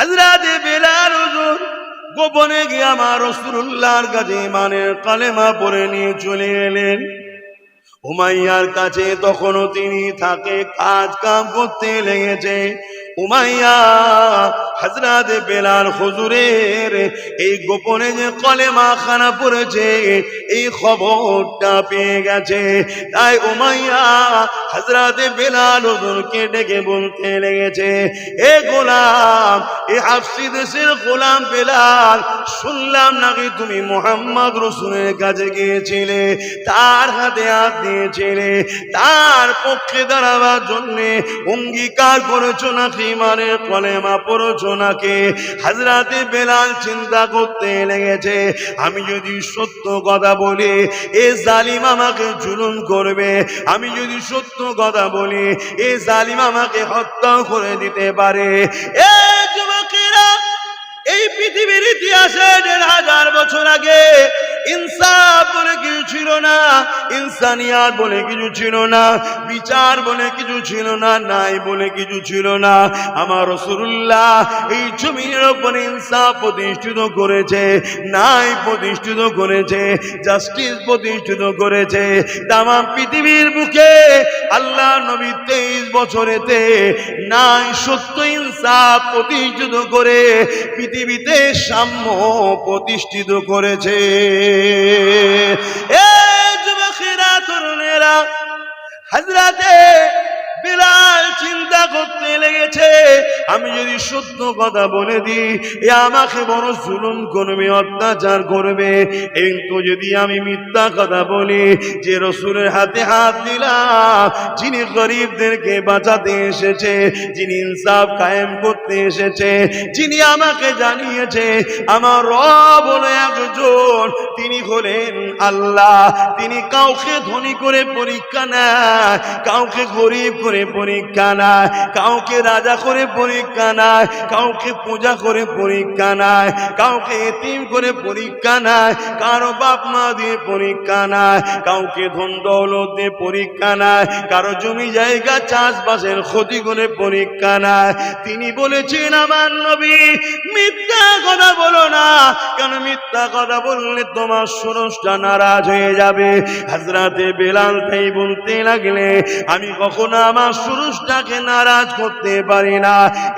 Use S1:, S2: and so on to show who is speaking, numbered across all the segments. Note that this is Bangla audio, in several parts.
S1: হযরত বেলাল হুজুর গোপনে গিয়ে আমার রাসূলুল্লাহর কাছে ঈমানের কালেমা পড়ে নিয়ে চলে এলেন। উমাইয়ার কাছে তখনও তিনি থাকে, কাজ কাম করতে লেগেছে। উমাইয়া হযরত বেলাল হুজুরের এই গোপনে যে কলেমা খানা পড়েছে এই খবরটা পেয়ে গেছে। তাই উমাইয়া হযরত বেলাল হুজুরকে ডেকে বলতে লেগেছে, এ গোলাম, এ হাবশী দেশের গোলাম বেলাল, শুনলাম নাকি তুমি মুহাম্মদ রাসূলের কাছে গিয়েছিলে, তার হাতে হাত দিয়েছিলে, তার পক্ষে দাঁড়াবার জন্য অঙ্গীকার করেছো নাকি ঈমানের কলেমা পড়েছো নাকি? হযরত বেলাল চিন্তা করতে লেগেছে, আমি যদি সত্য কথা বলি এ জালিম আমাকে জুলুম করবে, আমি যদি সত্য কথা বলি এ জালিম আমাকে হত্যা করে দিতে পারে। এ যুবকেরা, এই পৃথিবীর ইতিহাসে ১৫০০ বছর আগে ইনসাফ বলে কিছু ছিল না, ইনসানিয়াত বলে কিছু ছিল না, বিচার বলে কিছু ছিল না, ন্যায় বলে কিছু ছিল না। আমার রাসূলুল্লাহ এই জমিনের উপরে ইনসাফ প্রতিষ্ঠিত করেছে, ন্যায় প্রতিষ্ঠিত করেছে, জাস্টিস প্রতিষ্ঠিত করেছে। তাম পৃথিবীর বুকে আল্লাহ নবী 23 বছরেতে ন্যায় সত্য ইনসাফ প্রতিষ্ঠিত করে পৃথিবীতে সাম্য প্রতিষ্ঠিত করেছে। এ যুবকেরা, তরুণেরা, হযরতে বেলাল চিন্তা করতে লেগেছে, আমি যদি সত্য কথা বলে দিই এ আমাকে বড় জুলুম করবে, অত্যাচার করবে। কিন্তু যদি আমি মিথ্যা কথা বলি যে রাসূলের হাতে হাত দিলাম, যিনি গরিবদেরকে বাঁচাতে এসেছে, যিনি ইনসাফ কায়েম করতে এসেছে, যিনি আমাকে জানিয়েছে আমার রব হলো একজন, তিনি হলেন আল্লাহ। তিনি কাউকে ধনী করে পরীক্ষা নেয়, কাউকে গরিব করে পরীক্ষা নেয়, কাউকে রাজা করে পরীক্ষা নেয়, কাউকে পূজা করে পরীক্ষা নেয়, কাউকে এতিম করে পরীক্ষা নেয়, কারো বাপ মা দিয়ে পরীক্ষা নেয়, কাউকে ধন দৌলত দিয়ে পরীক্ষা নেয়, কারো জমি জায়গা চাষবাসের ক্ষতি করে পরীক্ষা নেয়। তিনি বলেছেন আমার নবী, মিথ্যা কথা বলো না, কেন মিথ্যা কথা বললে তোমার স্রষ্টা নারাজ হয়ে যাবে। হযরতে বেলাল তাই বলতে লাগলে, আমি কখনো আমার স্রষ্টাকে নারাজ করতে পারি না।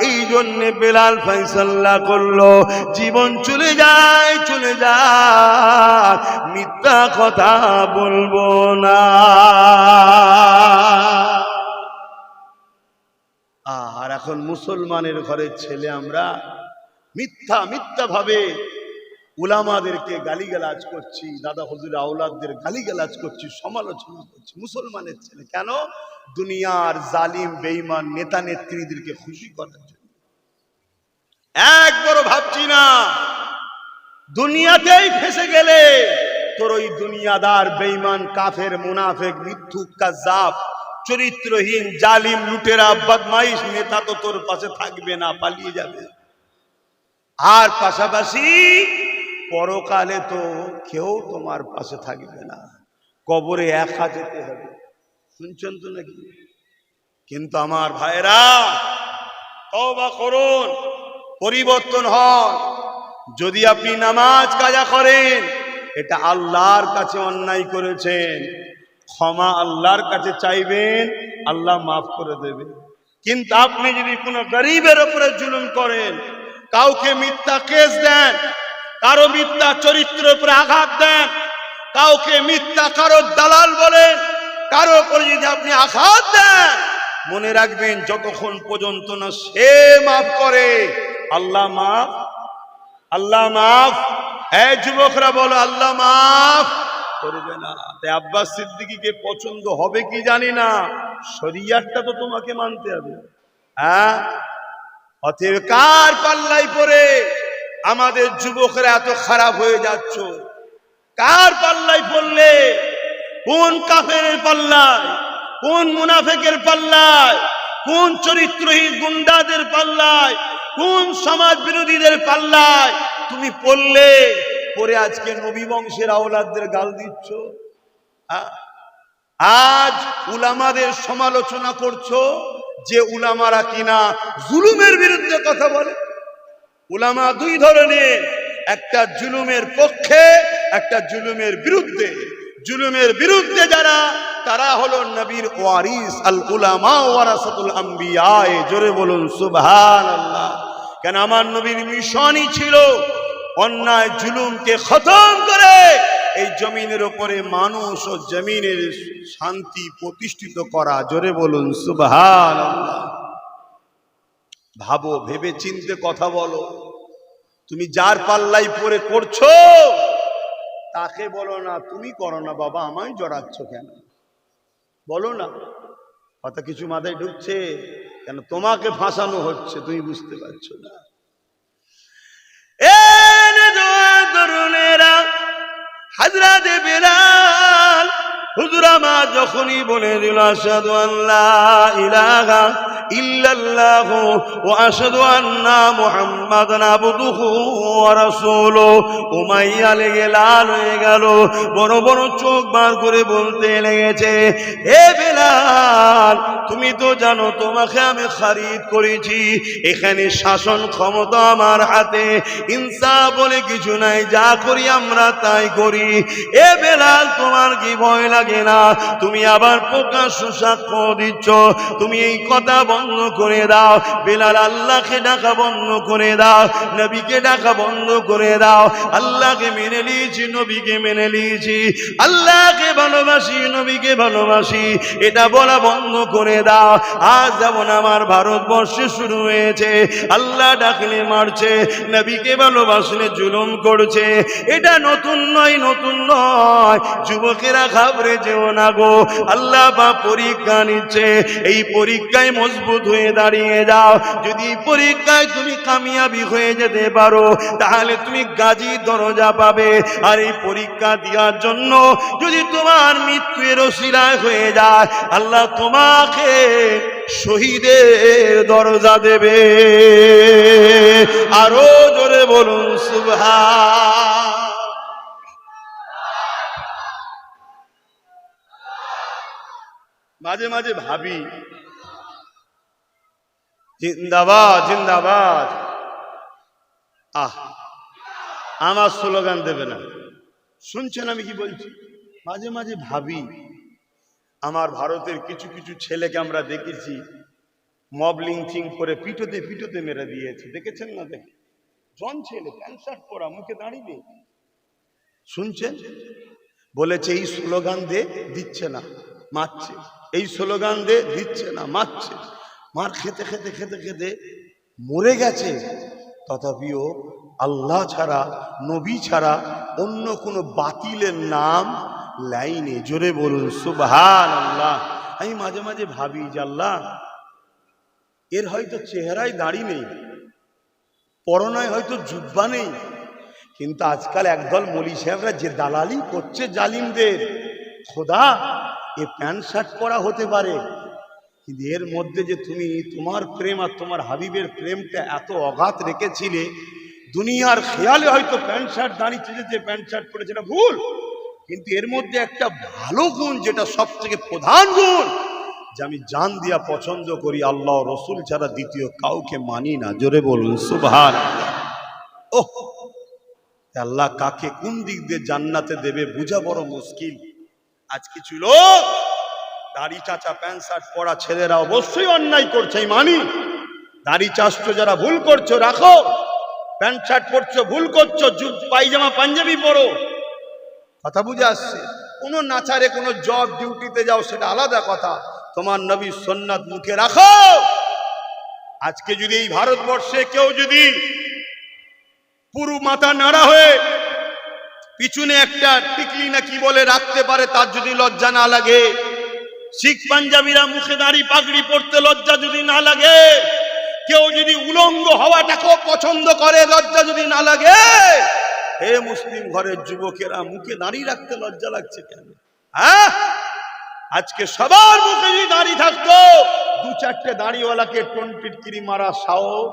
S1: এই জন্য বেলাল ফয়সালা করলো, জীবন চলে যায়, চলে যায়, মিথ্যা কথা বলবো না। আর এখন মুসলমানের ঘরের ছেলে আমরা মিথ্যা মিথ্যা ভাবে উলামাদেরকে গালিগালাজ করছি, দাদা হুজুরের আওলাদদের গালিগালাজ করছি, সমালোচনা করছি। মুসলমানের ছেলে কেন? দুনিয়ার জালিম বেঈমান নেতা নেত্রীদেরকে খুশি করার জন্য। একবারও ভাবছি না দুনিয়াতেই ফেসে গেলে তোর ওই দুনিয়াদার বেঈমান কাফের মুনাফিক মিথ্যুক কাযাব চরিত্রহীন জালিম লুটেরা বদমাইশ নেতা তো তোর পাশে থাকবে না, পালিয়ে যাবে। আর পাশাপাশি পরকালে তো কেউ তোমার পাশে থাকবে না, কবরে একা যেতে হবে। শুনছেন তো নাকি? কিন্তু আমার ভাইরা, তওবা করুন, পরিবর্তন হন। যদি আপনি নামাজ কাজা করেন, এটা আল্লাহর কাছে অন্যায় করেছেন, ক্ষমা আল্লাহর কাছে চাইবেন, আল্লাহ মাফ করে দেবেন। কিন্তু আপনি যদি কোনো গরিবের উপরে জুলুম করেন, কাউকে মিথ্যা কেস দেন, কারো মিথ্যা চরিত্রের উপরে আঘাত দেন, কাউকে মিথ্যা কারো দালাল বলেন, কারো উপরে যদি আপনি আঘাত দেন, মনে রাখবেন যতক্ষণ পর্যন্ত না সে মাফ করে, আল্লাহ মাফ, আল্লাহ মাফ। এই যুবকরা বলো, আল্লাহ মাফ করবে না। তাই আব্বাস সিদ্দিকীকে পছন্দ হবে কি জানি না, শরিয়াতটা তো তোমাকে মানতে হবে। হ্যাঁ, অতএব কার পাল্লাই পড়ে আমাদের যুবকরা এত খারাপ হয়ে যাচ্ছ? কার পাল্লাই পড়লে? কোন কাফেরের পাল্লায়, কোন মুনাফিকের পাল্লায়, কোন চরিত্রহীন গুন্ডাদের পাল্লায়, কোন সমাজ বিরোধীদের পাল্লায় তুমি পড়লে? পরে আজকে নবী বংশের আওলাদদের গাল দিচ্ছ। আজ উলামাদের সমালোচনা করছো, যে উলামারা কিনা জুলুমের বিরুদ্ধে কথা বলে। উলামা দুই ধরনের, একটা জুলুমের পক্ষে, একটা জুলুমের বিরুদ্ধে। জুলুমের বিরুদ্ধে যারা, তারা হলো নবীর ওয়ারিস, আল উলামা ওয়ারাসাতুল আম্বিয়া। জোরে বলুন সুবহানাল্লাহ। কেন আমার নবীর মিশনই ছিল অন্যায় জুলুমকে খতম করে এই জমিনের উপরে মানুষ ও জমিনের শান্তি প্রতিষ্ঠিত করা। জোরে বলুন সুবহানাল্লাহ। ভাবো, ভেবে চিন্তে কথা বলো। তুমি যার পাল্লাই পরে করছো তাকে বলো না তুমি করো না বাবা, আমায় জড়াচ্ছ কেন, বলো না। কথা কিছু মাথায় ঢুকছে? কেন তোমাকে ফাঁসানো হচ্ছে, তুমি বুঝতে পারছো না। তরুণেরা, হযরত বেলাল হুজুর আমার যখনই বলে দিল আশহাদু আল্লা ইলাহা ইল্লাল্লাহু ওয়া আশহাদু আন্না মুহাম্মাদান আবদুহু ওয়া রাসূলুহু, উমাইয়া লেগে লাল হয়ে গেল, বড় বড় চোখ বার করে বলতে লেগেছে, হে বেলাল, তুমি তো জানো তোমাকে আমি খরিদ করেছি, এখানে শাসন ক্ষমতা আমার হাতে, ইনসাফ বলে কিছু নাই, যা করি আমরা তাই করি। এ বেলাল, তোমার কি ভয় লাগে না? তুমি আবার প্রকাশ্য সাক্ষ্য দিচ্ছ, তুমি এই কথা বন্ধ করে দাও। বেলাল, আল্লাহকে ডাকা বন্ধ করে দাও, নবীকে ডাকা বন্ধ করে দাও। আল্লাহকে মেনে নিয়েছি, নবীকে মেনে নিয়েছি, আল্লাহকে ভালোবাসি, নবীকে ভালোবাসি, এটা বলা বন্ধ করে দাও। আজ যেমন আমার ভারতবর্ষে শুরু হয়েছে, আল্লাহ ডাকলে মারছে, নবীকে ভালোবাসলে জুলুম করছে, এটা নতুন নয়, নতুন নয়। যুবকেরা ঘাবড়ে যেও না গো, আল্লাহ বা পরীক্ষা নিচ্ছে, এই পরীক্ষায় মজবুত হয়ে দাঁড়িয়ে যাও। যদি পরীক্ষায় তুমি কামিয়াবি হয়ে যেতে পারো, তাহলে তুমি গাজী দরজা পাবে। আর এই পরীক্ষা দেওয়ার জন্য যদি তোমার মৃত্যুর ওসিলায় হয়ে যায়, আল্লাহ তোমাকে শহীদের দরজা দেবে। আরো জোরে বলুন সুবহান। মাঝে মাঝে ভাবি, জিন্দাবাদ জিন্দাবাদ, আমার স্লোগান দেবে না, শুনছেন আমি কি বলছি? মাঝে মাঝে ভাবি, আমার ভারতের কিছু কিছু ছেলেকে আমরা দেখেছি মব লিঞ্চিং করে পিটোতে পিটোতে মেরে দিয়েছে, দেখেছেন না? দেখে জন ছেলে, প্যান্ট শার্ট পরা, মুখে দাঁড়িয়ে, শুনছেন? বলেছে এই স্লোগান দে, দিচ্ছে না, মারছে, এই স্লোগান দে, দিচ্ছে না, মারছে। মার খেতে খেতে খেতে খেতে মরে গেছে। তথাপিও আল্লাহ ছাড়া, নবী ছাড়া অন্য কোনো বাতিলের নাম লাইনে। জোরে বলুন সুবহানাল্লাহ। আমি মাঝে মাঝে ভাবি যে আল্লাহ, এর হয়তো চেহারায় দাড়ি নেই, পরনায় হয়তো জুব্বা নেই, কিন্তু আজকাল একদল মলি সাহেবরা যে দালালি করছে জালিমদের, খোদা, এ প্যান্ট শার্ট পরা হতে পারে, কিন্তু এর মধ্যে যে তুমি তোমার প্রেম আর তোমার হাবিবের প্রেমটা এত অগাধ রেখেছিলে, দুনিয়ার খেয়ালে হয়তো প্যান্ট শার্ট দাঁড়িয়েছে, যে প্যান্ট শার্ট পরেছে না ভুল, কিন্তু এর মধ্যে একটা ভালো গুণ, যেটা সব থেকে প্রধান গুণ, যে আমি জান দিয়া পছন্দ করি, আল্লাহ রসুল ছাড়া দ্বিতীয় কাউকে মানি না। জোরে বলুন সুবহানাল্লাহ। ওহ, আল্লাহ কাকে কোন দিক দিয়ে জান্নাতে দেবে বোঝা বড় মুশকিল। আজ কিছু লোক দাড়ি চাচা প্যান্ট শার্ট পরা ছেলেরা অবশ্যই অন্যায় করছে, মানি। দাড়ি চাষছো যারা ভুল করছো রাখো, প্যান্ট শার্ট পরছো ভুল করছো, পায়জামা পাঞ্জাবি পরো, কথা বুঝে আসছে। কোনো নাচারে কোনো জব ডিউটিতে যাও, সেটা আলাদা কথা, তোমার নবী সুন্নাত মুখে রাখো। আজকে যদি এই ভারতবর্ষে কেউ যদি পুরো মাথা নাড়া হয়ে পিছনে একটা টিকলি না কি বলে রাখতে পারে, তার যদি লজ্জা না লাগে, শিখ পাঞ্জাবিরা মুখে দাড়ি পাগড়ি পড়তে লজ্জা যদি না লাগে, কেউ যদি উলঙ্গ হওয়াটাকেও পছন্দ করে, লজ্জা যদি না লাগে, হে মুসলিম ঘরের যুবকেরা, মুখে দাড়ি রাখতে লজ্জা লাগছে কেন? হ্যাঁ, আজকে সবার মুখে যদি দাড়ি থাকতো, দু চারটে দাড়িওয়ালাকে টনটিটকিরি মারা সাহস।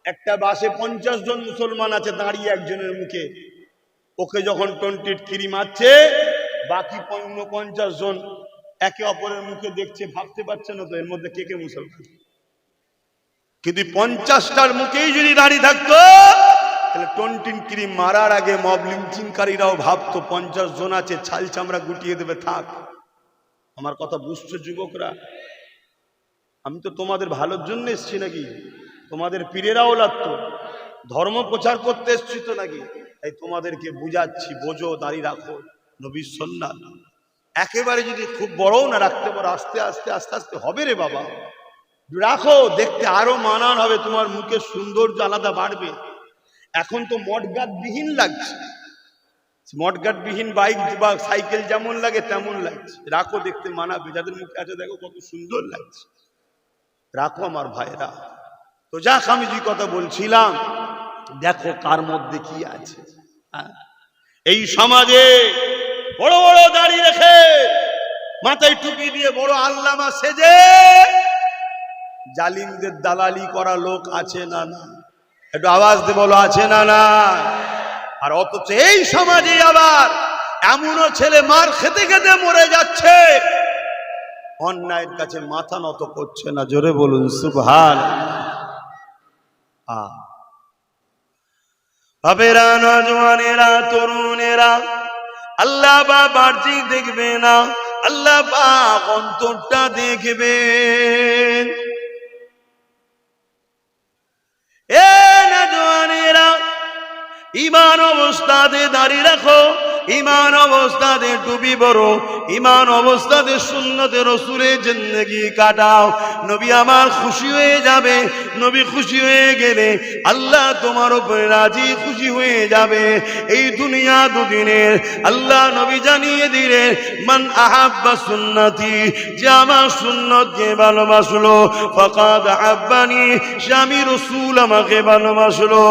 S1: একটা বাসে 50 জন মুসলমান আছে, দাঁড়িয়ে একজনের মুখে, ওকে যখন টনটিটকিরি মারছে, বাকি 50 জন একে অপরের মুখে দেখছে, ভাবতে পারছে না তো এর মধ্যে কে কে মুসলমান। কিন্তু 50টার মুখেই যদি দাড়ি থাকতো তাহলে টনটিন ক্রিম মারার আগে মব লিঞ্চিংকারীরাও ভাবতো 50 জন আছে, ছাল চামড়া গুটিয়ে দেবে, থাক। আমার কথা বুঝছো যুবকরা? আমি তো তোমাদের ভালোর জন্য এসছি নাকি? তোমাদের পীরেরাও লাগতো, ধর্ম প্রচার করতে এসছি তো নাকি? তাই তোমাদেরকে বুঝাচ্ছি, বোঝো, দাড়ি রাখো, নবীর সুন্নাত। একেবারে যদি খুব বড়ও না রাখতে পারো, আস্তে আস্তে আস্তে আস্তে হবে রে বাবা, রাখো, দেখতে আরো মানান হবে, তোমার মুখে সৌন্দর্য আলাদা বাড়বে। এখন তো মডগার্ড বিহীন লাগছে, মডগার্ড বিহীন বাইক বা সাইকেল যেমন লাগে তেমন লাগছে। রাখো, দেখতে মানাবে, যাদের মুখে আছে দেখো কত সুন্দর লাগছে, রাখো আমার ভাইরা। তো যাক, আমি যে কথা বলছিলাম, দেখো কার মধ্যে কি আছে। এই সমাজে বড় বড় দাড়ি রেখে মাথায় টুপি দিয়ে বড় আল্লামা সেজে জালিমদের দালালি করা লোক আছে না না? একটু আওয়াজ দিয়ে বলো, আছে না না? আর অথচ এই সমাজে আবার এমনও ছেলে মার খেতে খেতে মরে যাচ্ছে, অন্যায়ের কাছে মাথা নত করছে না। জোরে বলুন সুবহানাল্লাহ। বাবেরা, নওজওয়ানেরা, তরুণেরা, আল্লাহ পাক বাহ্যি দেখবে না, আল্লাহ পাক অন্তরটা দেখবেন। এ নওজওয়ানেরা, ঈমান অবস্থাতে দাড়ি রাখো, ঈমান অবস্থাতে টুপি পরো, ঈমান অবস্থাতে সুন্নতে রাসূলের জিন্দেগি কাটাও। নবী আমার খুশি হয়ে যাবে, নবী খুশি হয়ে গেলে আল্লাহ তোমার উপরে রাজি খুশি হয়ে যাবে। এই দুনিয়া দুদিনের, আল্লাহ নবী জানিয়ে দিলেন, মান আহাব্বা সুন্নতি, যে আমার সুন্নতকে ভালোবাসলো, ফাকাদ আহাব্বানি, সে আমি রাসূল আমাকে ভালোবাসলো।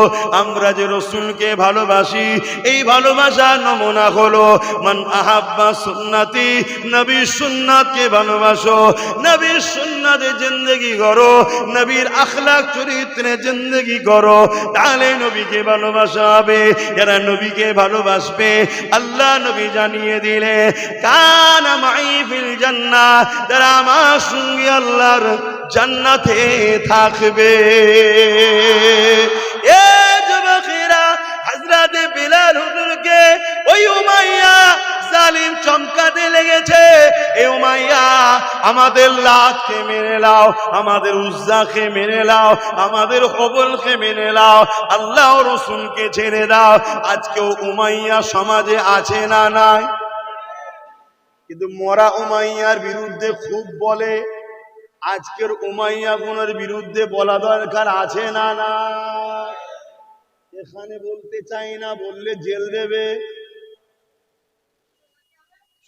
S1: আমরা যে রাসূলকে ভালোবাসি, এই ভালোবাসার নমুনা হলো মান আহাব্বা সুন্নতি, নবীর সুন্নাতকে ভালোবাসো, নবীর সুন্নাতে জিন্দেগি করো, নবীর আখলাক চরিত্রে জিন্দেগি করো, তাহলে নবীকে ভালোবাসা হবে। যারা নবীকে ভালোবাসবে, আল্লাহ নবী জানিয়ে দিলে, কানা মাই ফিল জান্নাহ, যারা আমার সঙ্গে আল্লাহর জান্নাতে থাকবে। এ যুবকেরা, হযরত বিলাল হুজুরকে ওই উমাইয়া জালিম চমকাতে লেগেছে। এ উমাইয়া, আমাদের লাতকে মেনে নাও, আমাদের উজ্জাকে মেনে নাও, আমাদের হবলকে মেনে নাও, আল্লাহ ও রাসূলকে ছেড়ে দাও। আজকেও উমাইয়া সমাজে আছে না নাই? কিন্তু মরা উমাইয়ার বিরুদ্ধে খুব বলে, আজকের উমাইয়া গুনের বিরুদ্ধে বলা দরকার আছে না না? এখানে বলতে চাই না, বললে জেল দেবে।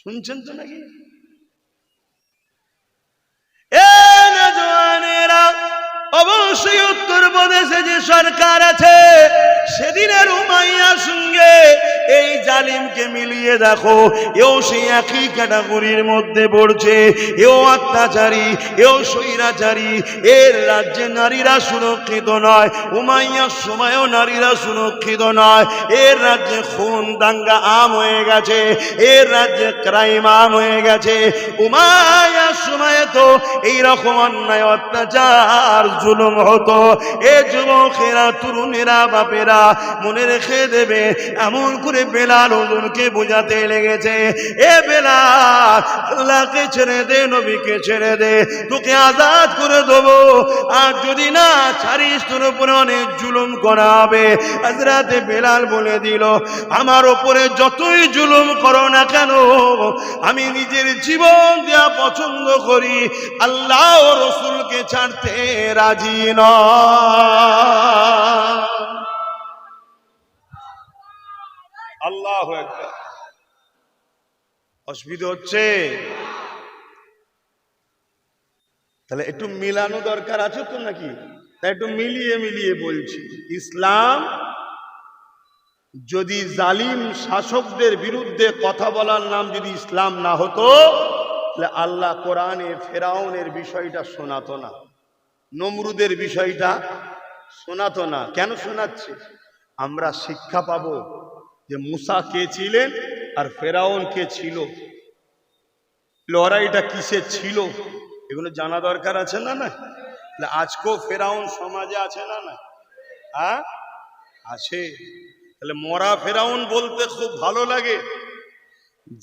S1: শুনছেন তো নাকি? এ নওজওয়ানেরা, অবশ্যই উত্তরপ্রদেশে যে সরকার আছে, সেদিনের উমাইয়ার সঙ্গে এই জালিমকে মিলিয়ে দেখো, এও সেই একই ক্যাটাগরির মধ্যে পড়ছে। এও অত্যাচারী, এও স্বৈরাচারী। এর রাজ্যে নারীরা সুরক্ষিত নয়, উমাইয়ার সময়ও নারীরা সুরক্ষিত নয়। এর রাজ্যে খুন দাঙ্গা আম হয়ে গেছে, এর রাজ্যে ক্রাইম আম হয়ে গেছে। উমাইয়ার সময়ে তো এইরকম অন্যায় অত্যাচার জুলুম হতো। এ যুবকেরা, তরুণেরা, বাপেরা, মনে রেখে দেবে। এমন করে বেলাল হুজুরকে বোঝাতে লেগেছে, এ বেলাল, আল্লাহকে ছেড়ে দে, নবীকে ছেড়ে দে, তোকে আজাদ করে দেবো। আর যদি না ছাড়িস, তোর উপরে অনেক জুলুম করা হবে। হযরত বেলাল বলে দিল, আমার উপরে যতই জুলুম করো না কেন, আমি নিজের জীবন দেয়া পছন্দ করি, আল্লাহ ও রাসূলকে ছাড়তে রাজি নয়। আল্লাহু আকবার। অসুবিধা হচ্ছে? তাহলে একটু মিলানো দরকার আছে তো নাকি? তাই একটু মিলিয়ে মিলিয়ে বলছি। ইসলাম যদি জালিম শাসকদের বিরুদ্ধে কথা বলার নাম যদি ইসলাম না হতো, তাহলে আল্লাহ কোরআনে ফেরাউনের বিষয়টা শোনাতো না, নমরুদের বিষয়টা শোনাতো না। কেন শোনাচ্ছে? আমরা শিক্ষা পাবো যে মুসা কে ছিলেন আর ফেরাউন কে ছিল, লড়াইটা কিসে ছিল, এগুলো জানা দরকার আছে না? না, আজকেও ফেরাউন সমাজে আছে না? না, হ্যাঁ আছে। তাহলে মরা ফেরাউন বলতে খুব ভালো লাগে,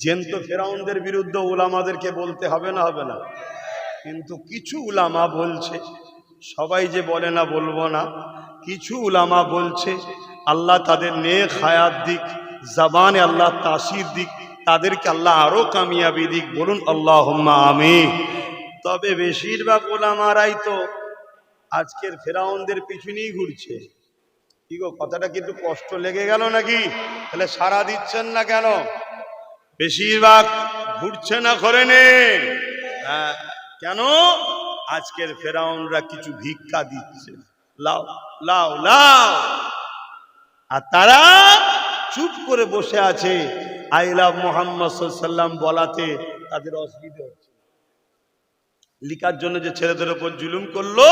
S1: জ্যান্ত ফেরাউনদের বিরুদ্ধে উলামাদেরকে বলতে হবে না? হবে না? কিন্তু কিছু উলামা বলছে, সবাই যে বলে না বলবো না, কিছু উলামা বলছে আল্লাহ তাদের নেক হায়াত দিক, জবানে আল্লাহ তাসির দিক, তাদেরকে আল্লাহ আরো কামিয়াবি দিক, বলুন আল্লাহুম্মা আমিন। তবে বেশিরভাগ উলামারাই তো আজকের ফেরাউনদের পিছনেই ঘুরছে। কি গো, কথাটা কিন্তু কষ্ট লেগে গেল নাকি? তাহলে সাড়া দিচ্ছেন না কেন? বেশিরভাগ ঘুরছে না ঘরে নে, কেন? আজকের ফেরাউনরা কিছু ভিক্ষা দিচ্ছে, লাও লাও লাও, আর তারা চুপ করে বসে আছে। আই লাভ মুহাম্মদ সাল্লাল্লাহু আলাইহি ওয়াসাল্লাম বলাতে তাদের অসুবিধা হচ্ছে, লিখার জন্য যে ছেলেদের উপর জুলুম করলো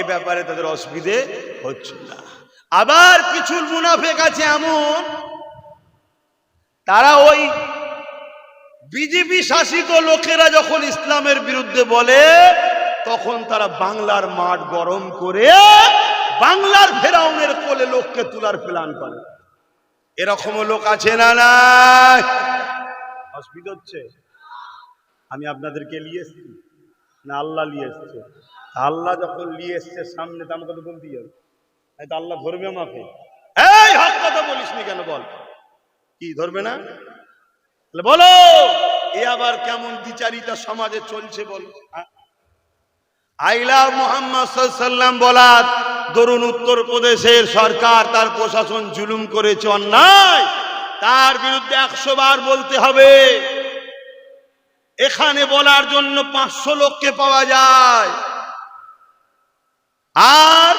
S1: এ ব্যাপারে তাদের অসুবিধে হচ্ছে না। আবার কিছু মুনাফিক আছে এমন, তারা ওই বিজেপি শাসিত লোকেরা যখন ইসলামের বিরুদ্ধে বলে তখন তারা বাংলার মাঠ গরম করে বাংলার ফেরাউনের কোলে লোককে তোলার প্ল্যান করে। এরকমও লোক আছে না? নাই? অসুবিধা হচ্ছে? আমি আপনাদেরকে নিয়ে এসছি না আল্লাহ নিয়ে এসছে? আল্লাহ যখন নিয়ে এসছে সামনে, তো আমাকে তো বলতেই হবে, তো আল্লাহ ধরবে আমাকে। এই হক কথা বলিস নি কেন? বল, কি ধরবে না? বলো, এ আবার কেমন দ্বিচারিতা সমাজে চলছে বল? আইলা মুহাম্মদ সাল্লাল্লাহু আলাইহি ওয়াসাল্লাম বলার দরুন উত্তরপ্রদেশের সরকার তার প্রশাসন জুলুম করেছে, অন্যায়, তার বিরুদ্ধে 100 বার বলতে হবে। এখানে বলার জন্য 500 লোককে পাওয়া যায়, আর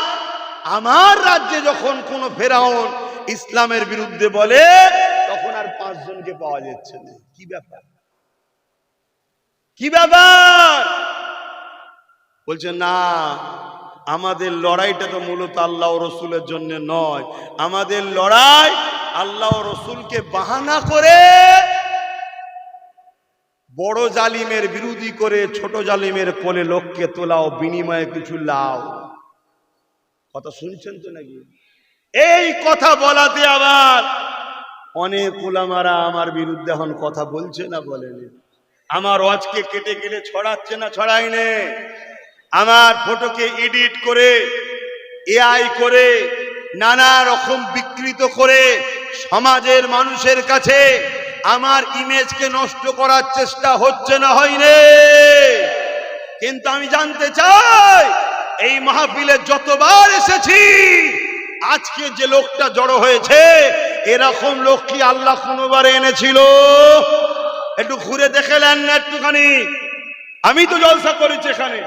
S1: আমার রাজ্যে যখন কোন ফেরাউন ইসলামের বিরুদ্ধে বলে তখন আর 5 জনকে পাওয়া যাচ্ছে না। কি ব্যাপার? কি ব্যাপার? বলছে না, আমাদের লড়াইটা তো মূলত আল্লাহ ও রসুলের জন্য নয়, আমাদের লড়াই আল্লাহ ও রসুলকে বাহানা করে বড় জালিমের বিরোধী করে ছোট জালিমের কোলে লোককে তোলাও, বিনিময়ে কিছু লাও। কথা শুনছেন তো নাকি? এই কথা বলাতে আবার অনেক উলামারা আমার বিরুদ্ধে এখন কথা বলছে না বলেনি? আমার ওয়াজকে কেটে গেলে ছড়াচ্ছে না ছড়াইনে? আমার ফটোকে এডিট করে এআই করে নানা রকম বিকৃত করে সমাজের মানুষের কাছে আমার ইমেজকে নষ্ট করার চেষ্টা হচ্ছে না হয়নি? কিন্তু আমি জানতে চাই, এই মাহফিলে যতবার এসেছি, আজকে যে লোকটা জড়ো হয়েছে এরকম লোক কি আল্লাহ কোনোবার এনেছিল? একটু ঘুরে দেখেলেন না একটুখানি? আমি তো জলসা করেছি এখানে,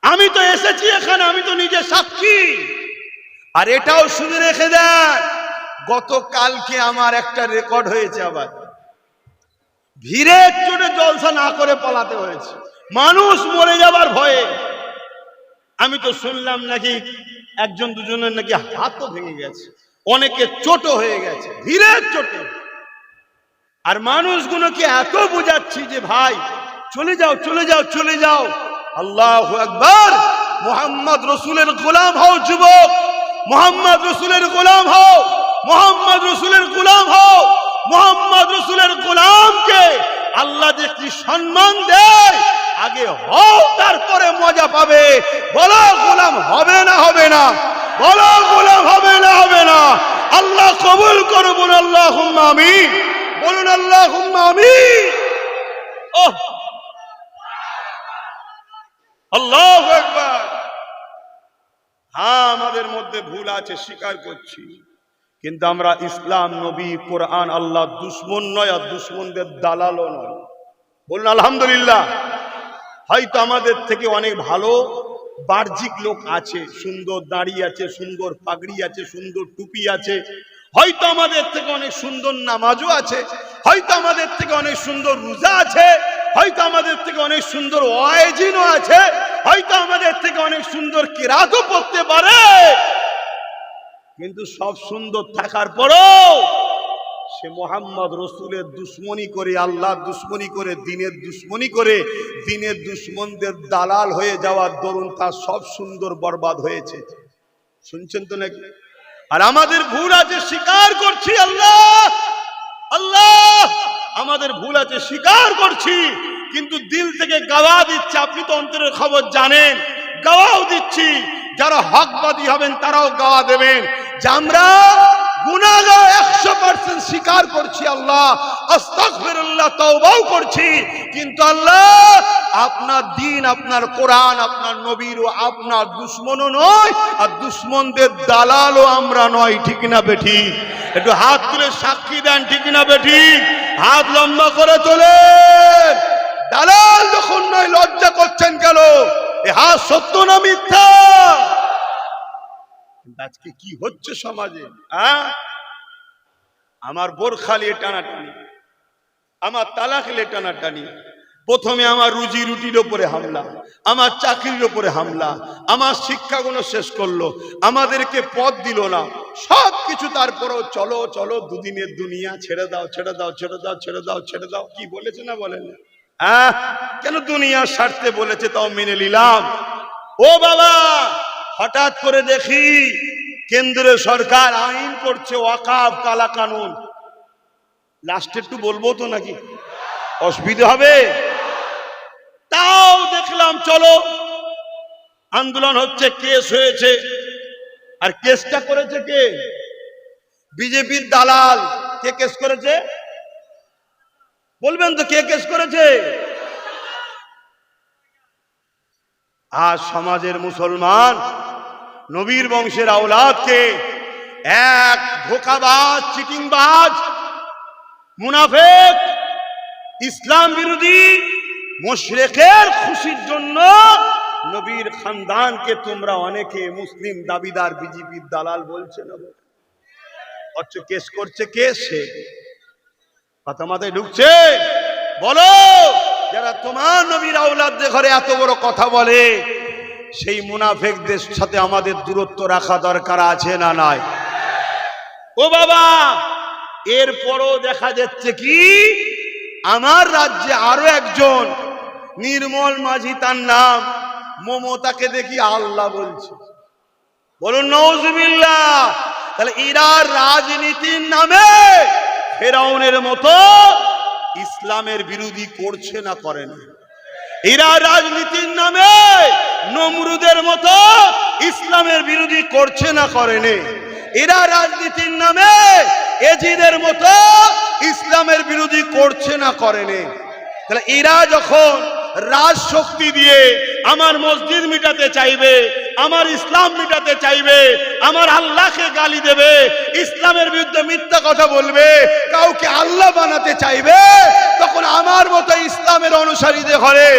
S1: আমি তো এসেছি এখানে, আমি তো নিজে সাক্ষী। আর এটাও শুনে রেখে দেন, গতকালকে আমার একটা রেকর্ড হয়েছে, আবার ভিড়ের চোটে জলসা না করে পালাতে হয়েছে, মানুষ মরে যাবার ভয়ে। আমি তো শুনলাম নাকি একজন দুজনের নাকি হাতও ভেঙে গেছে, অনেকে চোটও হয়ে গেছে ভিড়ের চোটে। আর মানুষগুলোকে এত বোঝাচ্ছি যে ভাই চলে যাও চলে যাও চলে যাও। আল্লাহু আকবার। মুহাম্মদ রসুলের গোলাম হও যুবক, মুহাম্মদ রসুলের গোলাম হও, মুহাম্মদ রসুলের গোলাম হও। মুহাম্মদ রসুলের গোলামকে আল্লাহ যে কি সম্মান দেয়, আগে হও তারপরে মজা পাবে। বলো গোলাম হবে না হবে না? বলো গোলাম হবে না হবে না? আল্লাহ কবুল করুন, আল্লাহুম্মা আমিন বলুন, আল্লাহুম্মা আমিন। ওহ আল্লাহু আকবার। হ্যাঁ, আমাদের মধ্যে ভুল আছে, স্বীকার করছি, কিন্তু আমরা ইসলাম, নবী, কোরআন, আল্লাহ দুশ্মন নয়, আর দুশ্মনদের দালালও নয়। বলুন আলহামদুলিল্লাহ। হয়তো আমাদের থেকে অনেক ভালো বাহ্যিক লোক আছে, সুন্দর দাড়ি আছে, সুন্দর পাগড়ি আছে, সুন্দর টুপি আছে, হয়তো আমাদের থেকে অনেক সুন্দর নামাজও আছে, হয়তো আমাদের থেকে অনেক সুন্দর রোজা আছে, হয়তো আমাদের থেকে অনেক সুন্দর ওয়াজিনও আছে, হয়তো আমাদের থেকে অনেক সুন্দর কিরাতও পড়তে পারে। কিন্তু সব সুন্দর থাকার পরও সে মোহাম্মদ রসুলের দুশ্মনী করে, আল্লাহর দুশ্মনী করে, দিনের দুশ্মনী করে, দিনের দুশ্মনদের দালাল হয়ে যাওয়ার দরুন তার সব সুন্দর বরবাদ হয়েছে। শুনছেন তো নাকি? আর আমাদের ভুল আছে, স্বীকার করছি। আল্লাহ আল্লাহ, আমাদের ভুল আছে, স্বীকার করছি, কিন্তু দিল থেকে গাওয়া দিচ্ছে। আপনি তো অন্তরের খবর জানেন, গাওয়াও দিচ্ছি। যারা হকবাদী হবেন তারাও গাওয়া দেবেন যে আমরা গুনাহগার 100% স্বীকার করছি। আল্লাহ আস্তাগফিরুল্লাহ, তওবাও করছি, কিন্তু আল্লাহ আপনার দ্বীন, আপনার কোরআন, আপনার নবীর ও আপনার দুশমনও নয়, আর দুশমনদের দালালও আমরা নয়। ঠিক না বেঠিক? একটু হাত তুলে সাক্ষী দেন, ঠিক না বেঠিক? হাত লম্বা করে তোলেন। দালাল যখন নয়, লজ্জা করছেন কেন? এ হাত সত্য না মিথ্যা? আজকে কি হচ্ছে সমাজে? আমার বোরখা নিয়ে টানাটানি, আমার তালাক নিয়ে টানাটানি, প্রথমে আমার রুজি রুটির ওপরে হামলা, আমার চাকরির ওপরে হামলা, আমার শিক্ষাগুলো শেষ করলো, আমাদেরকে পথ দিল না, সব কিছু। তারপরেও চলো চলো, দুদিনের দুনিয়া, ছেড়ে দাও ছেড়ে দাও ছেড়ে দাও ছেড়ে দাও ছেড়ে দাও। কি বলেছে না বলেন? কেন? দুনিয়ার স্বার্থে বলেছে, তাও মেনে নিলাম। ও বাবা, হঠাৎ করে দেখি কেন্দ্রীয় সরকার আইন করছে ওয়াকাফ কালা কানুন। লাস্টে একটু বলবো তো নাকি? অসুবিধা হবে? তাও দেখলাম চলো, আন্দোলন হচ্ছে, কেস হয়েছে। আর কেসটা করেছে কে? বিজেপির দালাল। কে কেস করেছে? বলবেন তো কে কেস করেছে? আজ সমাজের মুসলমান নবীর বংশের আওলাদকে এক ধোঁকাবাজ, চিটিংবাজ, মুনাফিক, ইসলাম বিরোধী, মুশরিকের খুশির জন্য নবীর খানদানকে তোমরা অনেকে মুসলিম দাবিদার বিজেপির দালাল বলছে না? অথচ কেস করছে কে? সে। কথা মাথায় ঢুকছে? বলো, যারা তোমার নবীর আওলাদদের ঘরে এত বড় কথা বলে, সেই মুনাফিকদের সাথে আমাদের দূরত্ব রাখা দরকার আছে না নাই? ও বাবা, এরপরও দেখা যাচ্ছে কি আমার রাজ্যে আরো একজন নির্মল মাঝি, তার নাম, মমতাকে দেখি আল্লাহ বলছে। বলুন নাউজুবিল্লাহ। তাহলে এরা রাজনীতির নামে ফেরাউনের মতো ইসলামের বিরোধী করছে না করে না? এরা রাজনীতির নামে নমরুদের মতো ইসলামের বিরোধী করছে না করে না? এরা রাজনীতির নামে এজিদের মতো ইসলামের বিরোধী করছে না করে না? তাহলে এরা যখন রাজশক্তি দিয়ে আমার মসজিদ মিটাতে চাইবে, আমার ইসলাম মিটাতে চাইবে, আমার আল্লাহকে গালি দেবে, ইসলামের বিরুদ্ধে মিথ্যা কথা বলবে, কাউকে আল্লাহ বানাতে চাইবে, তখন আমার মতো ইসলামের অনুসারীদের ঘরে,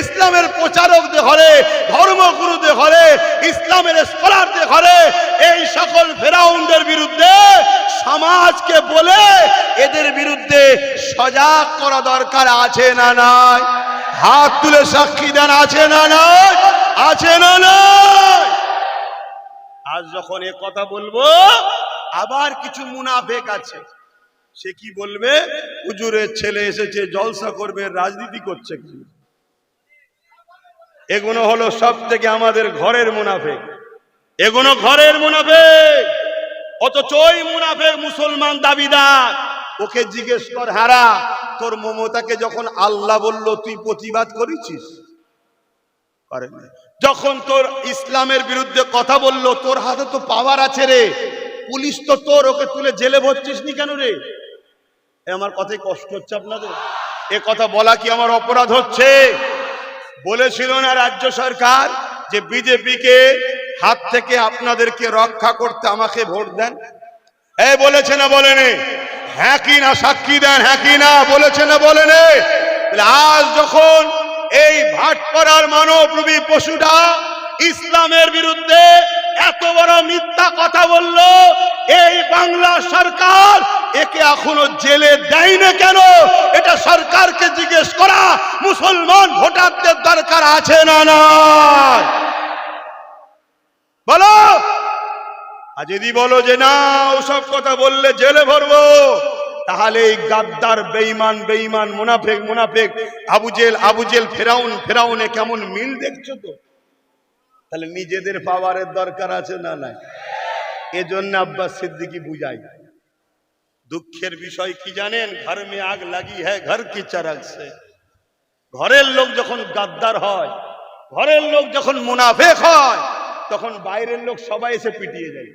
S1: ইসলামের প্রচারকদের ঘরে, ধর্মগুরুদের ঘরে, ইসলামের স্কলারদের ঘরে এই সকল ফেরাউনদের বিরুদ্ধে সমাজকে বলে এদের বিরুদ্ধে সজাগ করা দরকার আছে না নাই? হাত তুলে সাক্ষী দেন, আছে না নাই? আছে না নাই? আজ যখন এ কথা বলবো, আবার কিছু মুনাফিক আছে, সে কি বলবে? হুজুরের ছেলে এসেছে, জলসা করবে, রাজনীতি করছে। এগুলো হলো সব থেকে আমাদের ঘরের মুনাফিক, এগুলো ঘরের মুনাফিক। অথচ ওই মুনাফিক মুসলমান দাবিদার, ওকে জিজ্ঞেস কর, হারা তোর মমতাকে যখন আল্লাহ বলল তুই প্রতিবাদ করেছিস? করেন। যখন তোর ইসলামের বিরুদ্ধে কথা বলল, তোর হাতে তো পাওয়ার আছে রে, পুলিশ তো তোর, ওকে তুলে জেলে ভরছিস নি কেন রে? আমার কথায় কষ্ট হচ্ছে আপনাদের? এ কথা বলা কি আমার অপরাধ হচ্ছে? বলেছিল না রাজ্য সরকার যে বিজেপিকে হাত থেকে আপনাদেরকে রক্ষা করতে আমাকে ভোট দেন? এই বলেছে না বলেনি? হ্যাঁ কি না? সাক্ষী দেন, হ্যাঁ কি না? বলেছে না বলেনি? আজ যখন এই ভাটপাড়ার মানবরূপী পশুটা ইসলামের বিরুদ্ধে এত বড় মিথ্যা কথা বলল, এই বাংলা সরকার একে এখনো জেলে দেয় না কেন? এটা সরকারকে জিজ্ঞেস করা মুসলমান ভোটারদের দরকার আছে না নাই? বলো। আর যদি বলো যে না ওসব কথা বললে জেলে ভরবো, তাহলে এই গাদ্দার বেঈমান মুনাফিক আবু জেল ফেরাউনে কেমন মিল দেখছো তো? তাহলে নিজেদের পাওয়ারের দরকার আছে না নাই? এজন্য আব্বাস সিদ্দিকী বুঝাই। দুঃখের বিষয় কি জানেন? ঘর মে আগ লাগি হ্যায় ঘর কি চারাগ সে। ঘরের লোক যখন গাদ্দার হয়, ঘরের লোক যখন মুনাফিক হয়, তখন বাইরের লোক সবাই এসে পিটিয়ে যায়।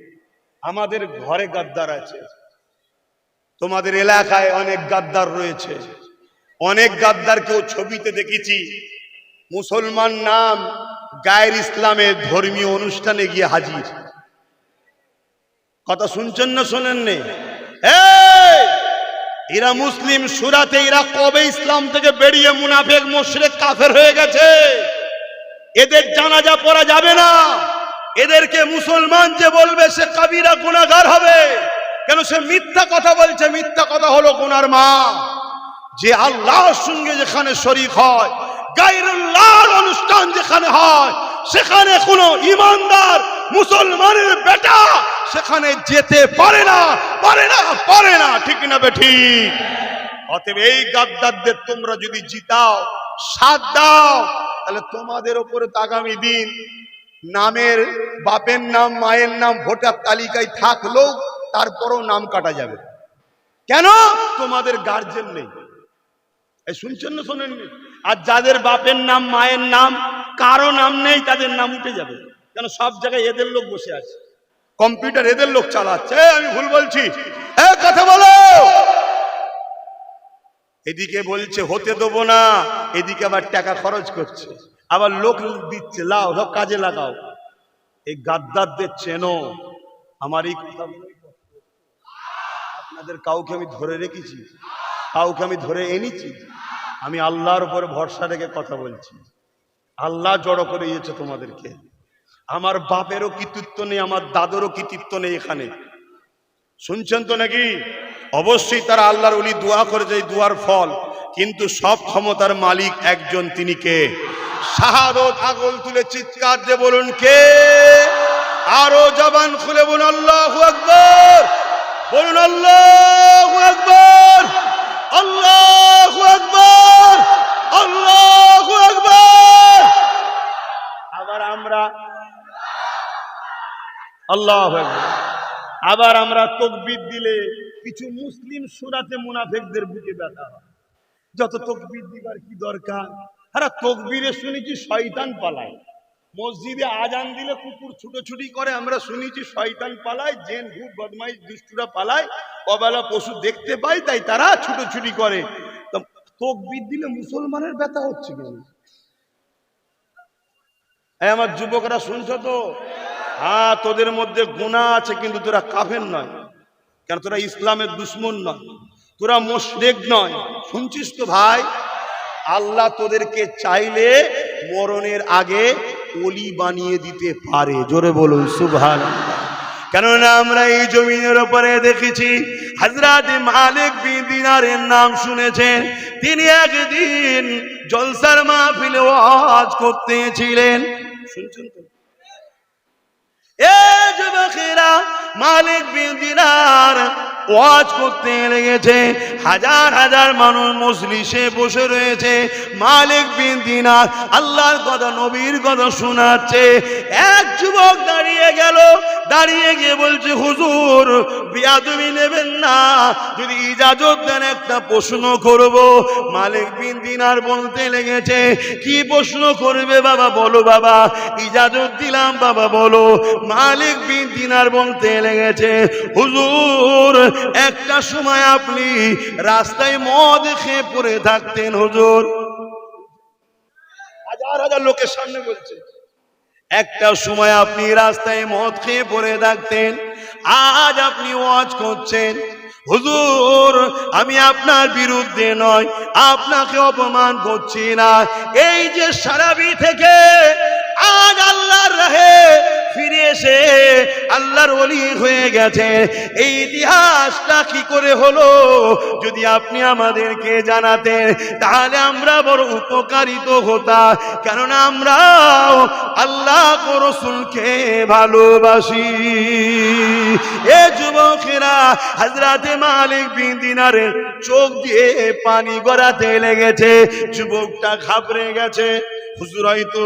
S1: আমাদের ঘরে গাদ্দার আছে, তোমাদের এলাকায় অনেক গাদ্দার রয়েছে। অনেক গাদ্দারকেও ছবিতে দেখেছি মুসলমান নাম গায়ের ইসলামের ধর্মীয় অনুষ্ঠানে গিয়ে হাজির। কথা শুনছেন না শোনেন নে? এরা মুসলিম সুরাতে, এরা কবে ইসলাম থেকে বেরিয়ে মুনাফিক মুশরিক কাফের হয়ে গেছে। এদের জানাজা পড়া যাবে না। এদেরকে মুসলমান যে বলবে সে কাবিরা গুনাহগার হবে। কেন? সে মিথ্যা কথা বলছে। মিথ্যা কথা হলো গুনার মা। যে আল্লাহর সঙ্গে যেখানে শরীক হয়, গায়রুল্লাহর অনুষ্ঠান যেখানে হয়, সেখানে কোনো ইমানদার মুসলমানের বেটা সেখানে যেতে পারে না। ঠিক না বেঠিক? অতএব এই গাদ্দারদের তোমরা যদি জিতাও, সাথ দাও, তাহলে তোমাদের উপরে আগামী দিন নামের বাপের নাম মায়ের নাম ভোটার তালিকায় থাকলেও তারপরও নাম কাটা যাবে। কেন? তোমাদের গার্জেন নেই। এই শুনছেন না শোনেননি? আর যাদের বাপের নাম মায়ের নাম কারো নাম নেই, তাদের নাম উঠে যাবে। কেন? সব জায়গায় এদের লোক বসে আছে, কম্পিউটার এদের লোক চালাচ্ছে। আমি ভুল বলছি? কথা বলো। এদিকে বলছে হতে দেবো না, এদিকে আবার টাকা খরচ করছে, আবার লোক দিচ্ছে, লাও সব কাজে লাগাও। এই গাদ্দারদের চেনো? আমার এই কথা আপনাদের কাউকে আমি ধরে রেখেছি? কাউকে আমি ধরে এনেছি? আমি আল্লাহর উপরে ভরসা রেখে কথা বলছি। আল্লাহ জড়ো করে দিয়েছে তোমাদেরকে। আমার বাপেরও কৃতিত্ব নেই, আমার দাদুরও কৃতিত্ব নেই এখানে। শুনছেন তো নাকি? অবশ্যই তারা আল্লাহর ওলি দোয়া করেছে, এই দোয়ার ফল। কিন্তু সব ক্ষমতার মালিক একজন, তিনি কে? শাহাদত আগল তুলে চিৎকার দিয়ে বলুন কে? আরো জবান খুলে বলুন আল্লাহু আকবার। বলুন আল্লাহু আকবার, আল্লাহু আকবার, আল্লাহু আকবার। আবার আমরা আল্লাহু আকবার। আবার আমরা তাকবীর দিলে কিছু মুসলিম সূরাতে মুনাফিকদের বুকে ব্যথা হয়। যত তাকবীর দিবার কি দরকার? আরে তাকবীরে শুনেছি শয়তান পালায়। মসজিদে আজান দিলে কুকুর ছুটোছুটি করে, আমরা শুনেছি শয়তান পালায়, জিন ভূত বদমাইশ দুষ্টুরা পালায়, অবেলা পশু দেখতে পায়, তাই তারা ছুটোছুটি করে। তাকবীর দিলে মুসলমানের ব্যথা হচ্ছে কেন? আমার যুবকরা শুনছো তো? হ্যাঁ, তোদের মধ্যে গুনাহ আছে, কিন্তু তোরা কাফের নয়। কেন? তোরা ইসলামের দুশ্মন নয়, তোরা মুশরিক নয়। শুনছিস তো ভাই? আল্লাহ তোদেরকে চাইলে মরণের আগে ওলি বানিয়ে দিতে পারে। জোরে বলুন সুবহানাল্লাহ। কেননা আমরা এই জমিনের উপরে দেখেছি হযরত মালিক বিন দিনারের নাম শুনেছেন। তিনি একদিন জলসার মাহফিলে ওয়াজ করতেছিলেন। শুনছেন তো? এই যুবকেরা, মালিক বিন দিনার ওয়াজ করতে লেগেছে। হাজার হাজার মানুষ মজলিসে বসে রয়েছে। মালিক বিন দিনার আল্লাহর কথা, নবীর কথা শোনাচ্ছে। এক যুবক দাঁড়িয়ে গেল, দাঁড়িয়ে গিয়ে বলছে, হুজুর বিয়াদবি নেবেন না, যদি ইজাজত দেন একটা প্রশ্ন করব। মালিক বিন দিনার বলতে লেগেছে, কি প্রশ্ন করবে বাবা? বলো বাবা। ইজাজত দিলাম বাবা, বলো। মালিক বিন দিনার বলতে লেগেছে, হুজুর একটা সময় আপনি রাস্তায় মদ খেয়ে পড়ে থাকতেন হুজুর। হাজার হাজার লোকের সামনে বলছে, একটা সময় আপনি রাস্তায় মদ খেয়ে পড়ে থাকতেন, আজ আপনি ওয়াজ করছেন। হুজুর আমি আপনার বিরুদ্ধে নয়, আপনাকে অপমান করছি না। এই যে সারাবি থেকে আজ আল্লাহর রাহে ফিরে এসে আল্লাহর ওলি হয়ে গেছে। এই ইতিহাসটা কি করে হলো যদি আপনি আমাদেরকে জানাতেন তাহলে আমরা বড় উপকারিত হতাম, কেননা আমরা আল্লাহ ও রাসূলকে ভালোবাসি। এ যুবকেরা, হযরতে মালিক বিন দিনারের চোখ দিয়ে পানি গড়াতে লেগেছে। যুবকটা ঘাবড়ে গেছে, হুজুর হয়তো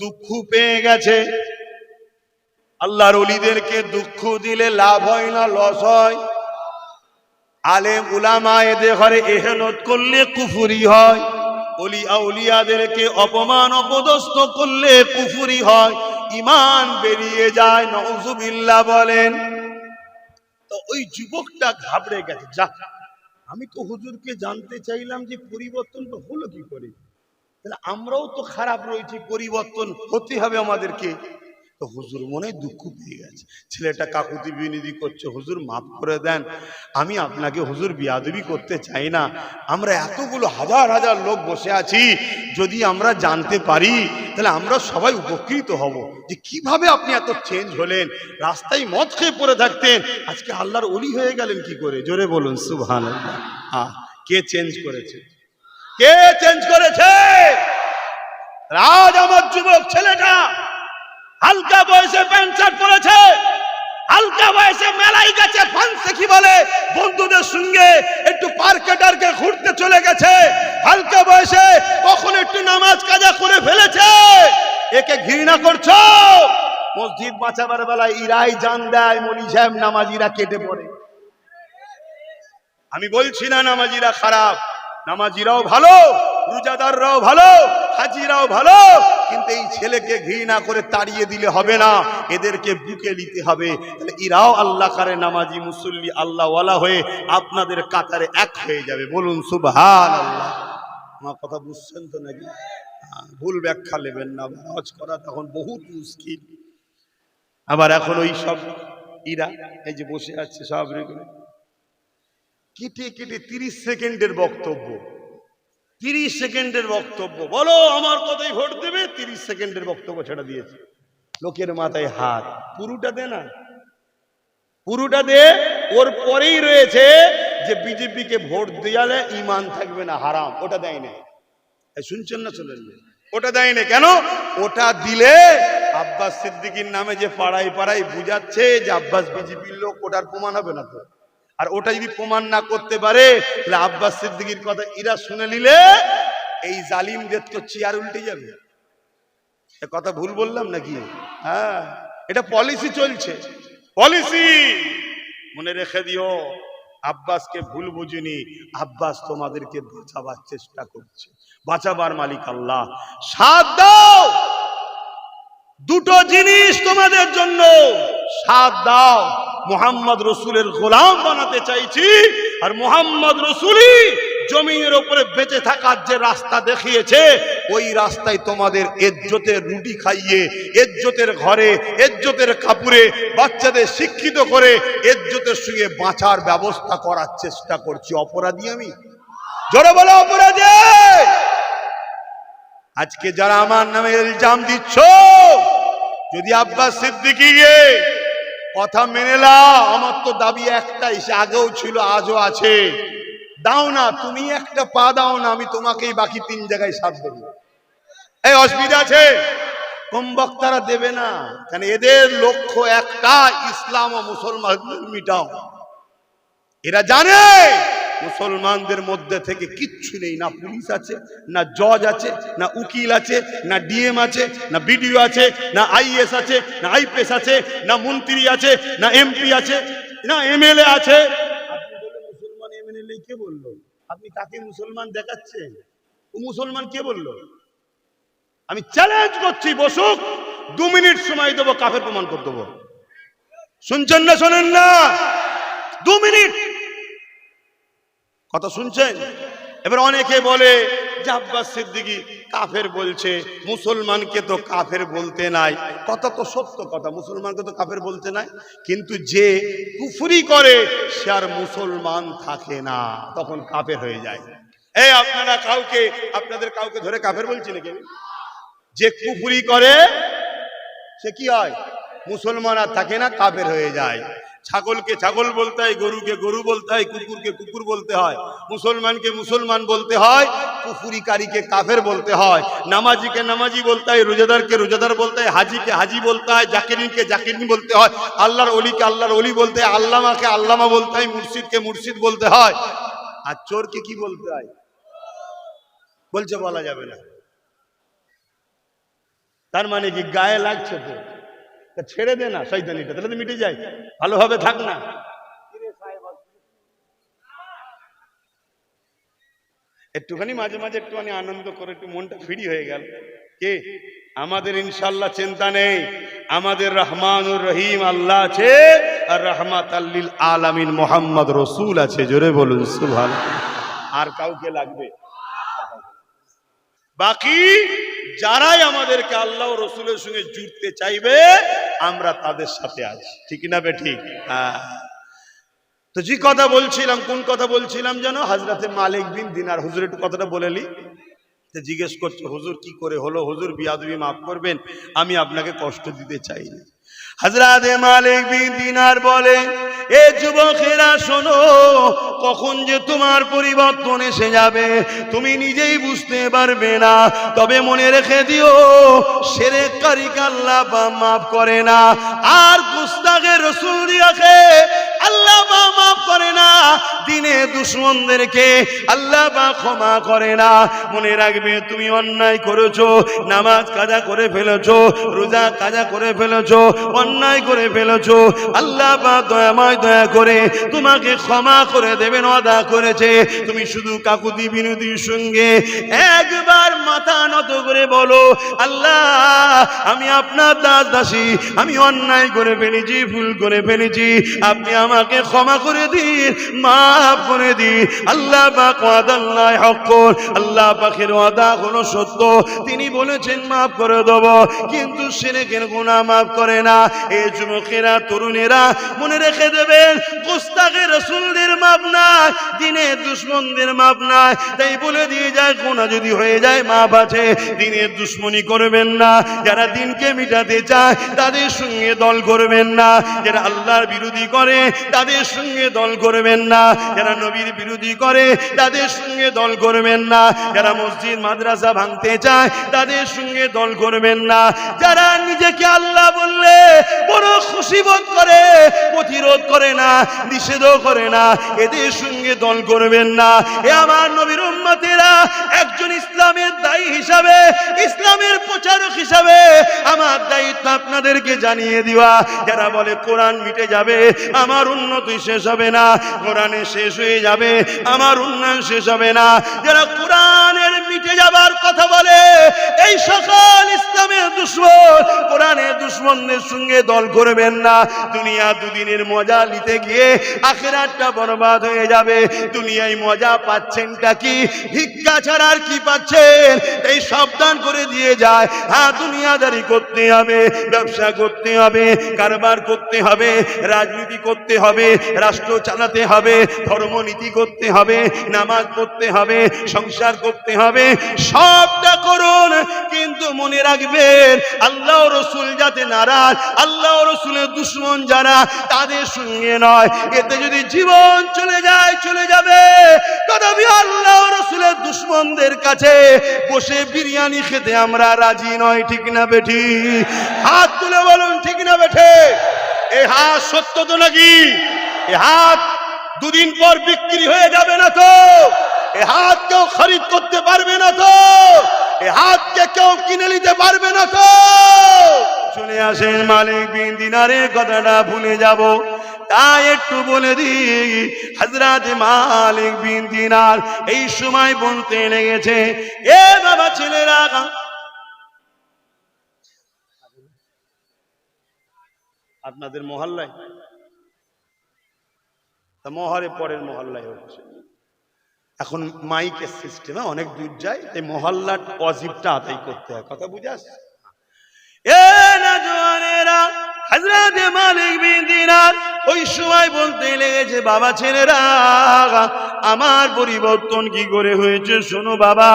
S1: দুঃখ পেয়ে গেছে। আল্লাহর ওলিদেরকে দুঃখ দিলে লাভ হয় না লস হয়? আলেম উলামা এদের ঘরে এহেনত করলে কুফরি হয়, ওলি আউলিয়াদেরকে অপমান অপদস্থ করলে কুফরি হয়, ঈমান বেরিয়ে যায়। নাউযুবিল্লাহ বলেন। তো ওই যুবকটা ঘাবড়ে গেছে, যাক আমি তো হুজুরকে জানতে চাইলাম যে পরিবর্তন তো হলো কি করে, তাহলে আমরাও তো খারাপ রয়েছি, পরিবর্তন হতে হবে আমাদেরকে। তো হুজুর মনে দুঃখ পেয়ে গেছে, ছেলেটা কাকুতি বিনতি করছে, হুজুর মাফ করে দেন, আমি আপনাকে হুজুর বিয়াদবি করতে চাই না, আমরা এতগুলো হাজার হাজার লোক বসে আছি, যদি আমরা জানতে পারি তাহলে আমরা সবাই উপকৃত হব যে কিভাবে আপনি এত চেঞ্জ হলেন। রাস্তায় মদ খেয়ে পড়ে থাকতেন, আজকে আল্লাহর ওলি হয়ে গেলেন কি করে? জোরে বলুন সুবহানাল্লাহ। কে চেঞ্জ করেছে? কে চেঞ্জ করেছে? আজ আমার যুবক ছেলেটা হালকা বয়সে প্যান্ট শার্ট পরেছে, হালকা বয়সে মেলায় গেছে, ফান্সে কি বলে বন্ধুদের সঙ্গে একটু পার্কে টার্কে ঘুরতে চলে গেছে, হালকা বয়সে কখন একটু নামাজ কাজা করে ফেলেছে। একে ঘৃণা করছো? মসজিদ বাঁচাবার বেলায় ইরাই জান দেয়, মনি সাহেব নামাজিরা কেটে পড়ে। আমি বলছি না নামাজিরা খারাপ, নামাজিরাও ভালো, রোজাদাররাও ভালো, হাজিরাও ভালো, কিন্তু এই ছেলেকে ঘৃণা করে তাড়িয়ে দিলে হবে না, এদেরকে বুকে নিতে হবে। তাহলে এরাও আল্লাহ কারে নামাজি মুসল্লি আল্লাহ ওয়ালা হয়ে আপনাদের কাতারে এক হয়ে যাবে। বলুন সুবহানাল্লাহ। আমার কথা বুঝছেন তো নাকি? ভুল ব্যাখ্যা নেবেন না, হজ করা তখন বহুত মুশকিল। আবার এখন ওই সব ইরা এই যে বসে আছে সব কেটে কেটে 30 সেকেন্ডের বক্তব্য, 30 সেকেন্ডের বক্তব্য, বলো আমার কথাই ভোট দেবে, 30 সেকেন্ডের বক্তব্য ছেড়ে দিয়েছে। লোকের মাথায় হাত, পুরোটা দে না, পুরোটা দে। ওর পরেই রয়েছে যে বিজেপিকে ভোট দেওয়ালে ঈমান থাকবে না, হারাম, ওটা দেয় না। শুনছেন না? চলেন, ওটা দেয় না। কেন? ওটা দিলে আব্বাস সিদ্দিকীর নামে যে পাড়ায় পাড়ায় বুঝাচ্ছে যে আব্বাস বিজেপির লোক, ওটার প্রমাণ হবে না তো। আর ওটা যদি প্রমাণ না করতে পারে তাহলে আব্বাস সিদ্দিকীর কথা এরা শুনে নিলে এই জালিমদের তো চেয়ার উল্টে যাবে। কথা ভুল বললাম নাকি? হ্যাঁ, এটা পলিসি চলছে, পলিসি মনে রেখে দিও। আব্বাসকে ভুল বুঝিনি, আব্বাস তোমাদেরকে বাঁচাবার চেষ্টা করছে, বাঁচাবার মালিক আল্লাহ। সাথ দাও, দুটো জিনিস তোমাদের জন্য, সাথ দাও। মুহাম্মদ রসুলের গোলাম বানাতে চাইছি, আর মুহাম্মদ রসুলই জমিনের উপরে বেঁচে থাকার যে রাস্তা দেখিয়েছে, ওই রাস্তায় তোমাদের ইজ্জতের রুটি খাইয়ে, ইজ্জতের ঘরে, ইজ্জতের কাপড়ে বাচ্চাদের শিক্ষিত করে ইজ্জতের সঙ্গে বাঁচার ব্যবস্থা করার চেষ্টা করছি। অপরাধী আমি? জোরে বলো অপরাধী। আজকে যারা আমার নামে ইলজাম দিচ্ছ, যদি আব্বাস সিদ্দিকীকে কথা মেনে নাও, আমার তো দাবি একটাই, সে আগেও ছিল আজও আছে, দাও না, তুমি একটা পা দাও না, আমি তোমাকেই বাকি 3 জায়গায় সাথ দেব। এই অসুবিধা আছে? কম বক্তারা দেবে না, কারণ এদের লক্ষ্য একটা, ইসলাম ও মুসলমানদের মিটাও। এরা জানে মুসলমানদের মধ্যে থেকে কিচ্ছু নেই, না পুলিশ আছে, না জজ আছে, না উকিল আছে, না ডিএম আছে, না বিডিও আছে, না আইএস আছে, না আইপিএস আছে, না মন্ত্রী আছে, না এমপি আছে, না এমএলএ আছে। আপনি বলে মুসলমান এমএলএ কে বললো? আপনি কাকে মুসলমান দেখাচ্ছেন? ও মুসলমান কে বললো? আমি চ্যালেঞ্জ করছি, বসুক, 2 মিনিট সময় দেবো, কাফের প্রমাণ করে দেবো। শুনছেন না? শোনেন না? 2 মিনিট কথা শুনছেন? এবার অনেকে বলে যে আব্বাস সিদ্দিকী কাফের বলছে, মুসলমানকে তো কাফের বলতে নাই। কথা তো সত্য কথা, মুসলমানকে তো কাফের বলতে নাই, কিন্তু যে কুফরি করে সে আর মুসলমান থাকে না, তখন কাফের হয়ে যায়। এই আপনারা কাউকে, আপনাদের কাউকে ধরে কাফের বলছি নাকি? যে কুফরি করে সে কি হয়? মুসলমান আর থাকে না, কাফের হয়ে যায়। ছাগলকে ছাগল বলতে হয়, গরুকে গরু বলতে হয়, কুকুরকে কুকুর বলতে হয়, মুসলমানকে মুসলমান বলতে হয়, কুফুরিকারীকে কাফের বলতে হয়, নামাজিকে নামাজি বলতে হয়, রোজাদারকে রোজাদার বলতে হয়, হাজিকে হাজি বলতে হয়, জাকিরিনকে জাকিরিন বলতে হয়, আল্লাহর ওলিকে আল্লাহর ওলি বলতে হয়, আল্লামাকে আল্লামা বলতে হয়, মুর্শিদকে মুর্শিদ বলতে হয়। আর চোরকে কি বলতে হয় বলছে বলা যাবে না। তার মানে কি গায়ে লাগছে তো, ছেড়ে দে না শয়তানিটা, তাহলে তো মিটে যায়, ভালোভাবে থাক না। একটুখানি মাঝে মাঝে একটুখানি আনন্দ করে একটু মনটা ফ্রি হয়ে গেল। কে আমাদের ইনশাআল্লাহ চিন্তা নেই, আমাদের রহমানুর রহিম আল্লাহ আছে, আর রাহমাতাল লিল আলামিন মুহাম্মদ রাসূল আছে। জোরে বলুন সুবহানাল্লাহ। আর কাউকে লাগবে? বাকি যারাই আমাদেরকে আল্লাহ ও রসুলের সঙ্গে জুড়তে চাইবে আমরা তাদের সাথে আছি, ঠিক না বেঠিক? তো যে কথা বলছিলাম, কোন কথা বলছিলাম যেন? হযরতে মালিক বিন দিনার। হুজুর একটু কথাটা বলেলি। জিজ্ঞেস করছে হুজুর কি করে হলো? হুজুর বিয়াদবি মাফ করবেন, আমি আপনাকে কষ্ট দিতে চাই না। হযরতে মালিক বিন দিনার বলে, এ যুবকেরা শোনো, কখন যে তোমার পরিবর্তন এসে যাবে তুমি নিজেই বুঝতে পারবে না। তবে মনে রেখে দিও, শিরককারীকে আল্লাহ মাফ করে না, আর গুস্তাখে রাসূল দিয়াকে আল্লাহ মাফ করে না, দিনে দুশমনদেরকে আল্লাহ ক্ষমা করে না। মনে রাখবে, তুমি অন্যায় করেছো, নামাজ কাজা করে ফেলেছো, রোজা কাজা করে ফেলেছো, অন্যায় করে ফেলেছো, আল্লাহ দয়াময় দয়া করে তোমাকে ক্ষমা করে দেবেন, ওয়াদা করেছে। তুমি শুধু কাকুতি বিনতির সঙ্গে একবার মাথা নত করে বলো, আল্লাহ আমি আপনার দাস দাসী, আমি অন্যায় করে ফেলেছি, ভুল করে ফেলেছি, আপনি আমাকে ক্ষমা করে দিন, মাফ করে দিন। আল্লাহ পাক ওয়াদাল্লাহি হক্কুন, আল্লাহ পাকের ওয়াদা হলো সত্য, তিনি বলেছেন মাফ করে দেব, কিন্তু শিরকের গুনাহ মাফ করে না। এই যুবকেরা তরুণেরা মনে রেখে দেবেন, গুস্তাখে রাসূলদের মাপ নাই, দিনের দুশমনদের মাপ নাই। তাই বলে দিয়ে যায়, গুনাহ যদি হয়ে যায় মাপ আছে, দিনের দুশমনি করবেন না। যারা দিনকে মিটাতে চায় তাদের সঙ্গে দল করবেন না, যারা আল্লাহর বিরোধী করে তাদের সঙ্গে দল করবেন না, যারা নবীর বিরোধী করে তাদের সঙ্গে দল করবেন না, যারা মসজিদ মাদ্রাসা ভাঙতে চায় তাদের সঙ্গে দল করবেন না, যারা নিজেকে আল্লাহ বললে বড় খুশি বোধ করে, প্রতিরোধ করে না, নিষেধও করে না, এদের সঙ্গে দল করবেন না। এ আমার নবীর উম্মতেরা, একজন ইসলামের দায়ী হিসাবে, ইসলামের প্রচারক হিসাবে আমার দায়িত্ব আপনাদেরকে জানিয়ে দেওয়া। যারা বলে কোরআন মিটে যাবে, আমার উন্নতি শেষ হবে না, কোরআনে শেষ হয়ে যাবে, আমার উন্নয়ন শেষ হবে না, যারা কোরআনের মিটে যাবার কথা বলে, এই সকল ইসলামের দুশমন, কোরআনের দুশমনদের সঙ্গে দল করবেন না। দুনিয়া দুদিনের মজা নিতে গিয়ে আখিরাতটা বরবাদ হয়ে যাবে। দুনিয়ায় মজা পাচ্ছেনটা কি? ভিক্ষা ছাড়া আর কি পাচ্ছেন? এই সাবধান করে দিয়ে যায়। হ্যাঁ, দুনিয়াদারি করতে হবে, ব্যবসা করতে হবে, কারবার করতে হবে, রাজনীতি করতে হবে, রাষ্ট্র চালাতে হবে, ধর্মনীতি করতে হবে, নামাজ পড়তে হবে, সংসার করতে হবে, সবটা করুন, কিন্তু মনে রাখবেন আল্লাহ রসুল যাতে নারাজ, আল্লাহ রসুলের দুশমন যারা, তাদের সঙ্গে নয়। এতে যদি জীবন চলে যায়, চলে যাবে। তবে আল্লাহ রসুলের দুশমনদের কাছে বসে বিরিয়ানি খেতে আমরা রাজি নয়, ঠিক না বেঠি? হাত তুলে বলুন, ঠিক না বেঠে? এই হাত সত্য তো নাকি? এই হাত দুদিন পর বিক্রি হয়ে যাবে না তো? এই হাত কেউ খরিদ করতে পারবে না তো? এই হাতকে কেউ কিনে নিতে পারবে না তো? চলে আসেন, মালিক বিন দিনারের কথাটা ভুলে যাব, তাই একটু বলে দিই। হযরত মালিক বিন দিনার এই সময় বলতে লেগেছে, এ বাবা ছেলেরা, আপনাদের মহল্লায়, তা মহরে পরের মহল্লায় হচ্ছে এখন মাইকের সিস্টেমে অনেক দূর যায়, তাই মহল্লার ওয়াজিবটা আদায় করতে হয়। কথা বুঝে আসছে? এ নওজওয়ানেরা, হযরত মালিক বিন দিনার ওই সময় বলতে লেগেছে, বাবা ছেলেরা, আমার পরিবর্তন কি করে হয়েছে শোনো বাবা।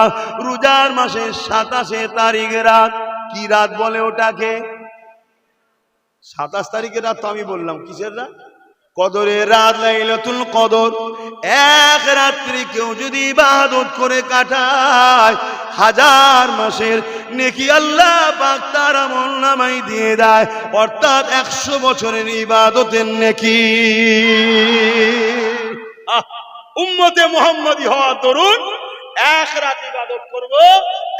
S1: রোজার মাসের 27 তারিখ রাত, কি রাত বলে ওটাকে? 27 তারিখের রাত তো আমি বললাম কিসের রাত? কদরের রাত, লাইলাতুল কদর। এক রাত্রি কেউ যদি ইবাদত করে কাটায়, 1000 মাসের নেকি আল্লাহ পাক তার আমলনামায় দিয়ে দেয়, অর্থাৎ 100 বছরের ইবাদতের নেকি। উম্মতে মুহাম্মদী হওয়া তরুণ, এক রাত ইবাদত করব,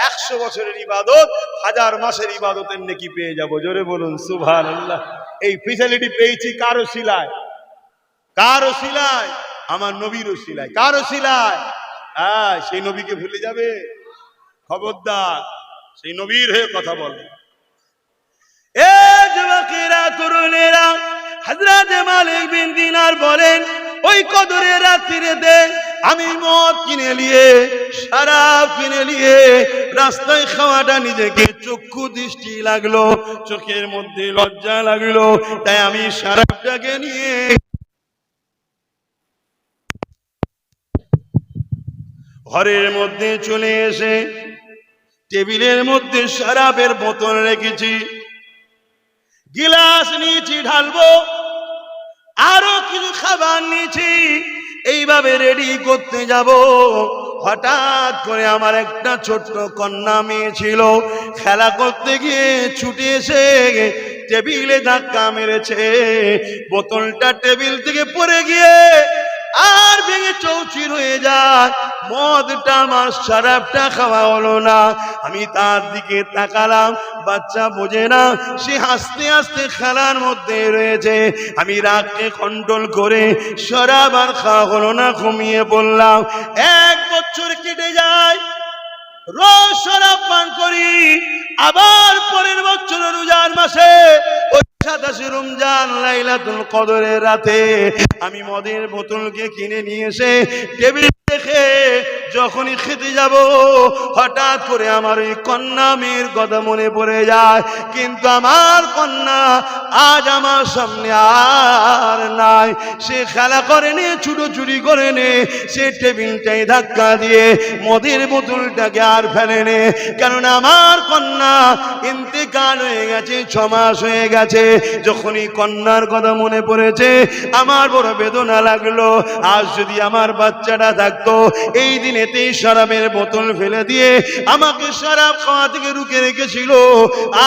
S1: 100 বছরের ইবাদত, 1000 মাসের ইবাদতের নেকি পেয়ে যাব। জোরে বলুন সুবহানাল্লাহ। এই ফ্যাসিলিটি পেয়েছি কার ওসিলায়? কার ওসিলায়? আমার নবীর ওসিলায়। কার ওসিলায়? সেই নবীকে ভুলে যাবে? খবরদার, সেই নবীর হয়ে কথা বলে। এ যুবকেরা, তরুণেরা, হযরত মালিক বিন দিনার বলেন, ওই কদরের রাত্রিতে আমি মদ কিনে নিয়ে, শরাব কিনে নিয়ে রাস্তায় খাওয়াটা নিজেকে চক্ষু দৃষ্টি লাগলো, চোখের মধ্যে লজ্জা লাগলো, তাই আমি শরাবটাকে নিয়ে ঘরের মধ্যে চলে এসে টেবিলের মধ্যে শরাবের বোতল রেখেছি, গিলাস নিয়েছি ঢালবো, আরো কিছু খাবার নিয়েছি, এইভাবে রেডি করতে যাব। হঠাৎ করে আমার একটা ছোট্ট কন্যা মেয়ে ছিল, খেলা করতে গিয়ে ছুটে এসে টেবিলে ধাক্কা মেরেছে, বোতলটা টেবিল থেকে পড়ে গিয়ে আর ভেঙে চৌচির হয়ে যায়। মদটা আমার, শরাবটা খাওয়া হলো না। আমি তার দিকে তাকালাম, বাচ্চা বোঝে না, সে হাসতে হাসতে খেলার মধ্যে রয়েছে। আমি রাগকে কন্ট্রোল করে শরাব আর খাওয়া হলো না, ঘুমিয়ে পড়লাম। 1 বছর কেটে যায়, রোজ শরাব পান করি, আবার পরের বছর রোজার মাসে 27 রমজান লাইলাতুল কদরের রাতে আমি মদের বোতলকে কিনে নিয়ে এসে টেবিলে রেখে যখনই খেতে যাব, হঠাৎ করে আমার ওই কন্যা মেয়ের কথা মনে পড়ে যায়। কিন্তু আমার কন্যা আজ আমার সামনে আর নাই। সে খেলা করে নে, ছুটোছুটি করে নে, সে টেবিলটাই ধাক্কা দিয়ে মদের বোতলটাকে আর ফেলে নে, কেননা আমার কন্যা ইন্তেকাল হয়ে গেছে, 6 মাস হয়ে গেছে। যখনই কন্যার কথা মনে পড়েছে আমার বড় বেদনা লাগলো। আজ যদি আমার বাচ্চাটা থাকতো, এই দিনেতেই শরাবের বোতল ফেলে দিয়ে আমাকে শরাব খাওয়া থেকে রুখে রেখেছিল,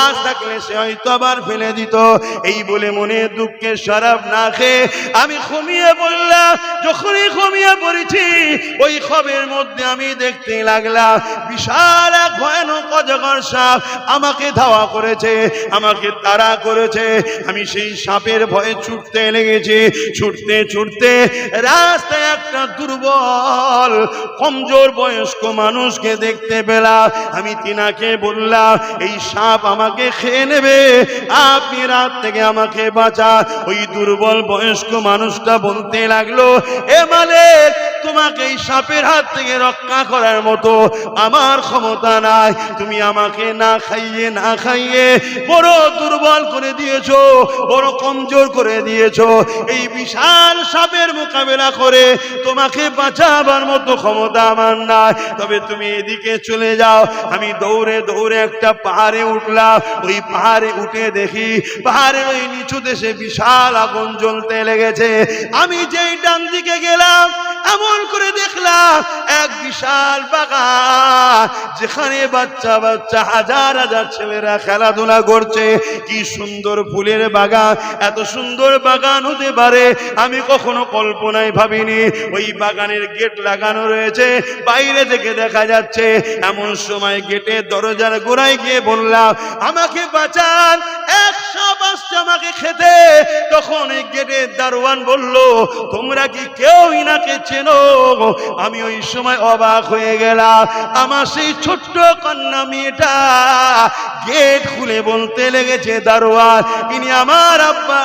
S1: আজ থাকলে সে হয়তো আবার ফেলে দিত। এই বলে মনে দুঃখে শরাব না খেয়ে আমি ঘুমিয়ে পড়লাম। যখনই ঘুমিয়ে পড়েছি, ওই খবের মধ্যে আমি দেখতে লাগলাম বিশাল এক ভয়ানক অজগর সাপ আমাকে ধাওয়া করেছে, আমাকে তাড়া করেছে। আমি সেই সাপের ভয়ে ছুটতে লেগেছি। ছুটতে ছুটতে রাস্তায় একটা দুর্বল কমজোর বয়স্ক মানুষকে দেখতে পেলাম। আমি তিনাকে বললাম, এই সাপ আমাকে খেয়ে নেবে, আপনি রাত থেকে আমাকে বাঁচা। ওই দুর্বল বয়স্ক মানুষটা বলতে লাগলো, এ মালিক, তোমাকে এই সাপের হাত থেকে রক্ষা করার মতো আমার ক্ষমতা নাই। তুমি আমাকে না খাইয়ে না খাইয়ে বড় দুর্বল করে দিয়েছো, বড় কমজোর করে দিয়েছো। এই বিশাল সাপের মোকাবেলা করে তোমাকে বাঁচাবার মতো ক্ষমতা আমার নাই। তবে তুমি এদিকে চলে যাও। আমি দৌড়ে দৌড়ে একটা পাহাড়ে উঠলাম। ওই পাহাড়ে উঠে দেখি পাহাড়ের ওই নিচু দেশে বিশাল আগুন জ্বলতে লেগেছে। আমি যেই ডান দিকে গেলাম, এমন করে দেখলাম এক বিশাল বাগান, যেখানে বাচ্চা বাচ্চা হাজার হাজার ছেলেরা খেলাধুলা করছে। কি সুন্দর ফুলের বাগান! এত সুন্দর বাগান হতে পারে আমি কখনো কল্পনায় ভাবিনি। ওই বাগানের গেট লাগানো রয়েছে, বাইরে থেকে দেখা যাচ্ছে। এমন সময় গেটের দরজার গোড়ায় গিয়ে বললাম, আমাকে বাঁচান, 100 বাচ্চা আমাকে খেতে। তখন এই গেটের দারোয়ান বলল, তোমরা কি কেউ ইনাকে চেনো? আমি ওই সময় অবাক হয়ে গেলাম। আমার সেই ছোট্ট কন্যা মেয়েটা গেট খুলে বলতে লেগেছে, দারোয়ান, ইনি আমার আব্বা।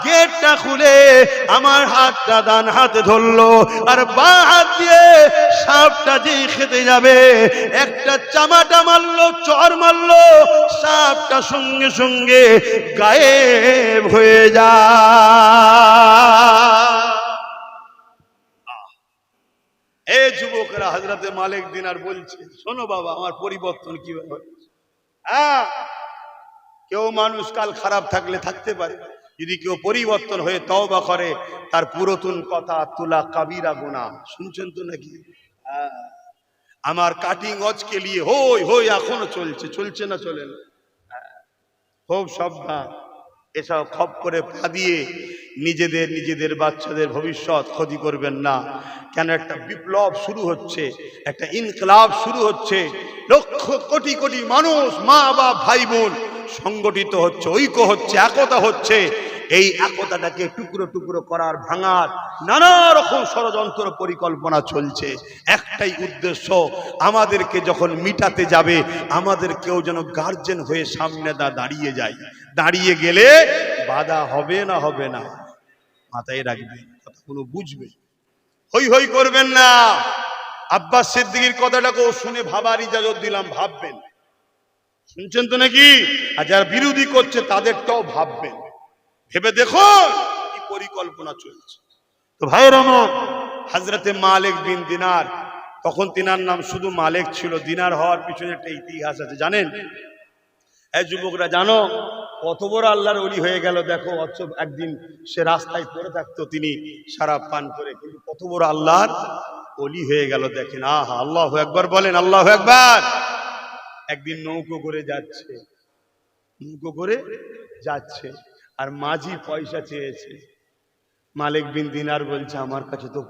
S1: গেটটা খুলে আমার হাতটা ডান হাতে ধরলো, আর বাঁ হাত দিয়ে সাপটা যেই খেতে যাবে একটা চামাটা মারলো, চর মারলো, সাপটা সঙ্গে সঙ্গে গায়েব হয়ে যায়। এ যুবকরা, হযরতে মালিক দিনার বলছে, শোনো বাবা, আমার পরিবর্তন কিভাবে হয়েছে। কেউ মানুষ কাল খারাপ থাকলে থাকতে পারে, যদি কেউ পরিবর্তন হয়ে তওবা করে তার পুরাতন কথা তোলা কাবিরা গুনাহ। শুনছেন তো নাকি? আমার কাটিং অজকে নিয়ে হই হই এখনো চলছে, চলছে না চলে না? খুব সাবধান, এসব খপ করে পা দিয়ে নিজেদের বাচ্চাদের ভবিষ্যৎ ক্ষতি করবেন না। কেন একটা বিপ্লব শুরু হচ্ছে, একটা ইনকলাব শুরু হচ্ছে, লক্ষ কোটি কোটি মানুষ, মা বাপ ভাই বোন সংগঠিত হচ্ছে, ঐক্য হচ্ছে, একতা হচ্ছে। এই একতাটাকে টুকরো টুকরো করার, ভাঙার নানা রকম ষড়যন্ত্র পরিকল্পনা চলছে। একটাই উদ্দেশ্য, আমাদেরকে যখন মিটাতে যাবে আমাদের কেউ যেন গার্জেন হয়ে সামনে দাঁড়িয়ে যায়। দাঁড়িয়ে গেলে বাধা হবে না? হবে না? মাথায় রাখবেন, কথাগুলো বুঝবে, হই হই করবেন না। আব্বাস সিদ্দিকীর কথাটাকেও শুনে ভাবার ইজাজত দিলাম, ভাববেন। শুনছেন তো নাকি? আর যারা বিরোধী করছে তাদেরটাও ভাববেন, ভেবে দেখুন কি পরিকল্পনা চলছে। তো ভাইয়ের আমার, হযরতে মালিক বিন দিনার, তখন তিনার নাম শুধু মালিক ছিল, দিনার হওয়ার পিছনে একটা ইতিহাস আছে, জানেন? এই যুবকরা জানো কত বড় আল্লাহর ওলি হয়ে গেল? দেখো, একদিন সে রাস্তায় পড়ে থাকতো, তিনি শরাব পান করে, কিন্তু কত বড় আল্লাহর ওলি হয়ে গেল দেখেন। আহা, আল্লাহু আকবার বলেন, আল্লাহু আকবার। একদিন নৌকো করে যাচ্ছে, আর মাঝি পয়সা চেয়েছে। মালিক বিন দিনার বলছে, আমার কাছে তো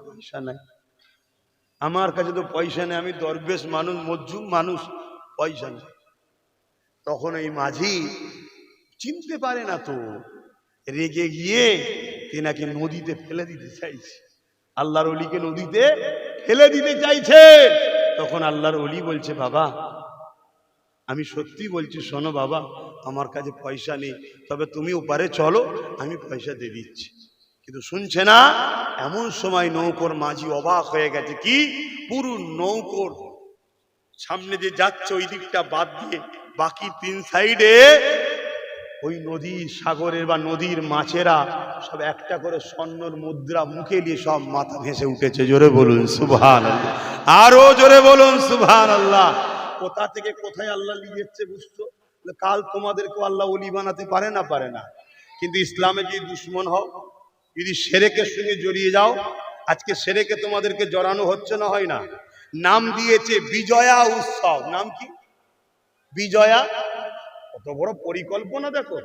S1: পয়সা নাই, আমি দরবেশ মানুষ, মজলুম মানুষ, পয়সা নেই। তখন এই মাঝি চিনতে পারে না, তো রেগে গিয়ে তেনাকে নদীতে ফেলে দিতে চাইছে, আল্লাহর ওলিকে নদীতে ফেলে দিতে চাইছে। তখন আল্লাহর ওলি বলছে, বাবা আমি সত্যি বলছি, শোনো বাবা, আমার কাছে পয়সা নেই, তবে তুমি ওপারে চলো, আমি পয়সা দিয়ে দিচ্ছি। কিন্তু শুনছে না। এমন সময় নৌকোর মাঝি অবাক হয়ে গেছে, কি পুরো নৌকোর সামনে যে যাচ্ছে ওই দিকটা বাদ দিয়ে বাকি তিন সাইডে ওই নদীর, সাগরের বা নদীর মাছেরা সব একটা করে স্বর্ণর মুদ্রা মুখে নিয়ে সব মাথা ভেসে উঠেছে। জোরে বলুন সুবহানাল্লাহ, আরো জোরে বলুন সুবহানাল্লাহ। কোথা থেকে কোথায় আল্লাহ নিয়ে যাচ্ছে বুঝছো? কাল তোমাদেরকে আল্লাহ ওলি বানাতে পারে না? পারে না। কিন্তু ইসলামে যদি দুশ্মন হও, যদি শিরকের সঙ্গে জড়িয়ে যাও, আজকে শিরকে তোমাদেরকে জড়ানো হচ্ছে না? হয় না? নাম দিয়েছে বিজয়া উৎসব। নাম কি? বিজয়া। কত বড় পরিকল্পনা দেখো।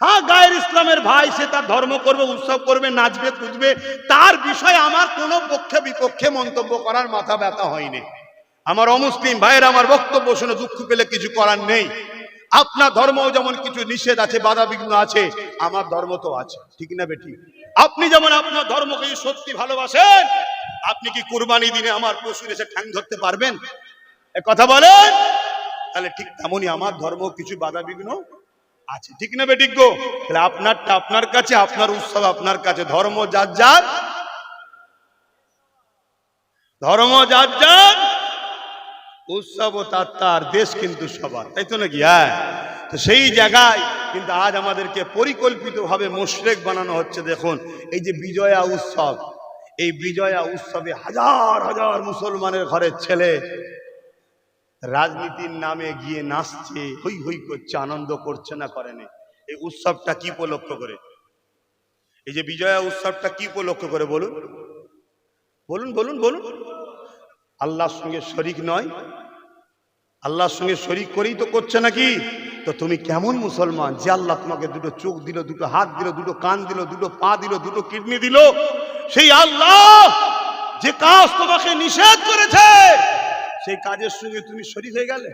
S1: হ্যাঁ, গায়ের ইসলামের ভাই, সে তার ধর্ম করবে, উৎসব করবে, নাচবে, কুদবে, তার বিষয়ে আমার কোনো পক্ষে বিপক্ষে মন্তব্য করার মাথা ব্যথা হয়নি। আমার অমুসলিম ভাইয়ের আমার বক্তব্য শুনে দুঃখ পেলে কিছু করার নেই। আপনার ধর্মও যেমন কিছু নিষেধ আছে, বাধা বিঘ্ন আছে, আমার ধর্ম তো আছে, ঠিক না বেটি? আপনি যেমন আপনার ধর্মকে সত্যি ভালোবাসেন, আপনি কি কুরবানি দিনে আমার পশুর এসে ঠ্যাং ধরতে পারবেন? এ কথা বলেন। তাহলে ঠিক তেমনই আমার ধর্ম কিছু বাধা বিঘ্ন আছে, ঠিক না বেটি গো? তাহলে আপনারটা আপনার কাছে, আপনার উৎসব আপনার কাছে, ধর্ম যার যার, ধর্ম যার যার, উৎসব তার, দেশ কিন্তু সবার, তাই তো নাকি? হ্যাঁ। তো সেই জায়গায় কিন্তু আজ আমাদেরকে পরিকল্পিতভাবে মুশরিক বানানো হচ্ছে। দেখুন, এই যে বিজয়া উৎসব, এই বিজয়া উৎসবে হাজার হাজার মুসলমানের ঘরের ছেলে রাজনীতির নামে গিয়ে নাচছে, হই হই করছে, আনন্দ করছে না? করেনি? এই উৎসবটা কি উপলক্ষ করে? এই যে বিজয়া উৎসবটা কি উপলক্ষ করে বলুন? বলুন বলুন বলুন। আল্লাহর সঙ্গে শরীক নয়? আল্লাহর সঙ্গে শরীক করেই তো করছে নাকি? তো তুমি কেমন মুসলমান যে আল্লাহ তোমাকে দুটো চোখ দিল, দুটো হাত দিল, দুটো কান দিল, দুটো পা দিল, দুটো কিডনি দিল, সেই আল্লাহ যে কাজ তোমাকে নিষেধ করেছে সেই কাজের সঙ্গে তুমি শরীক হয়ে গেলে?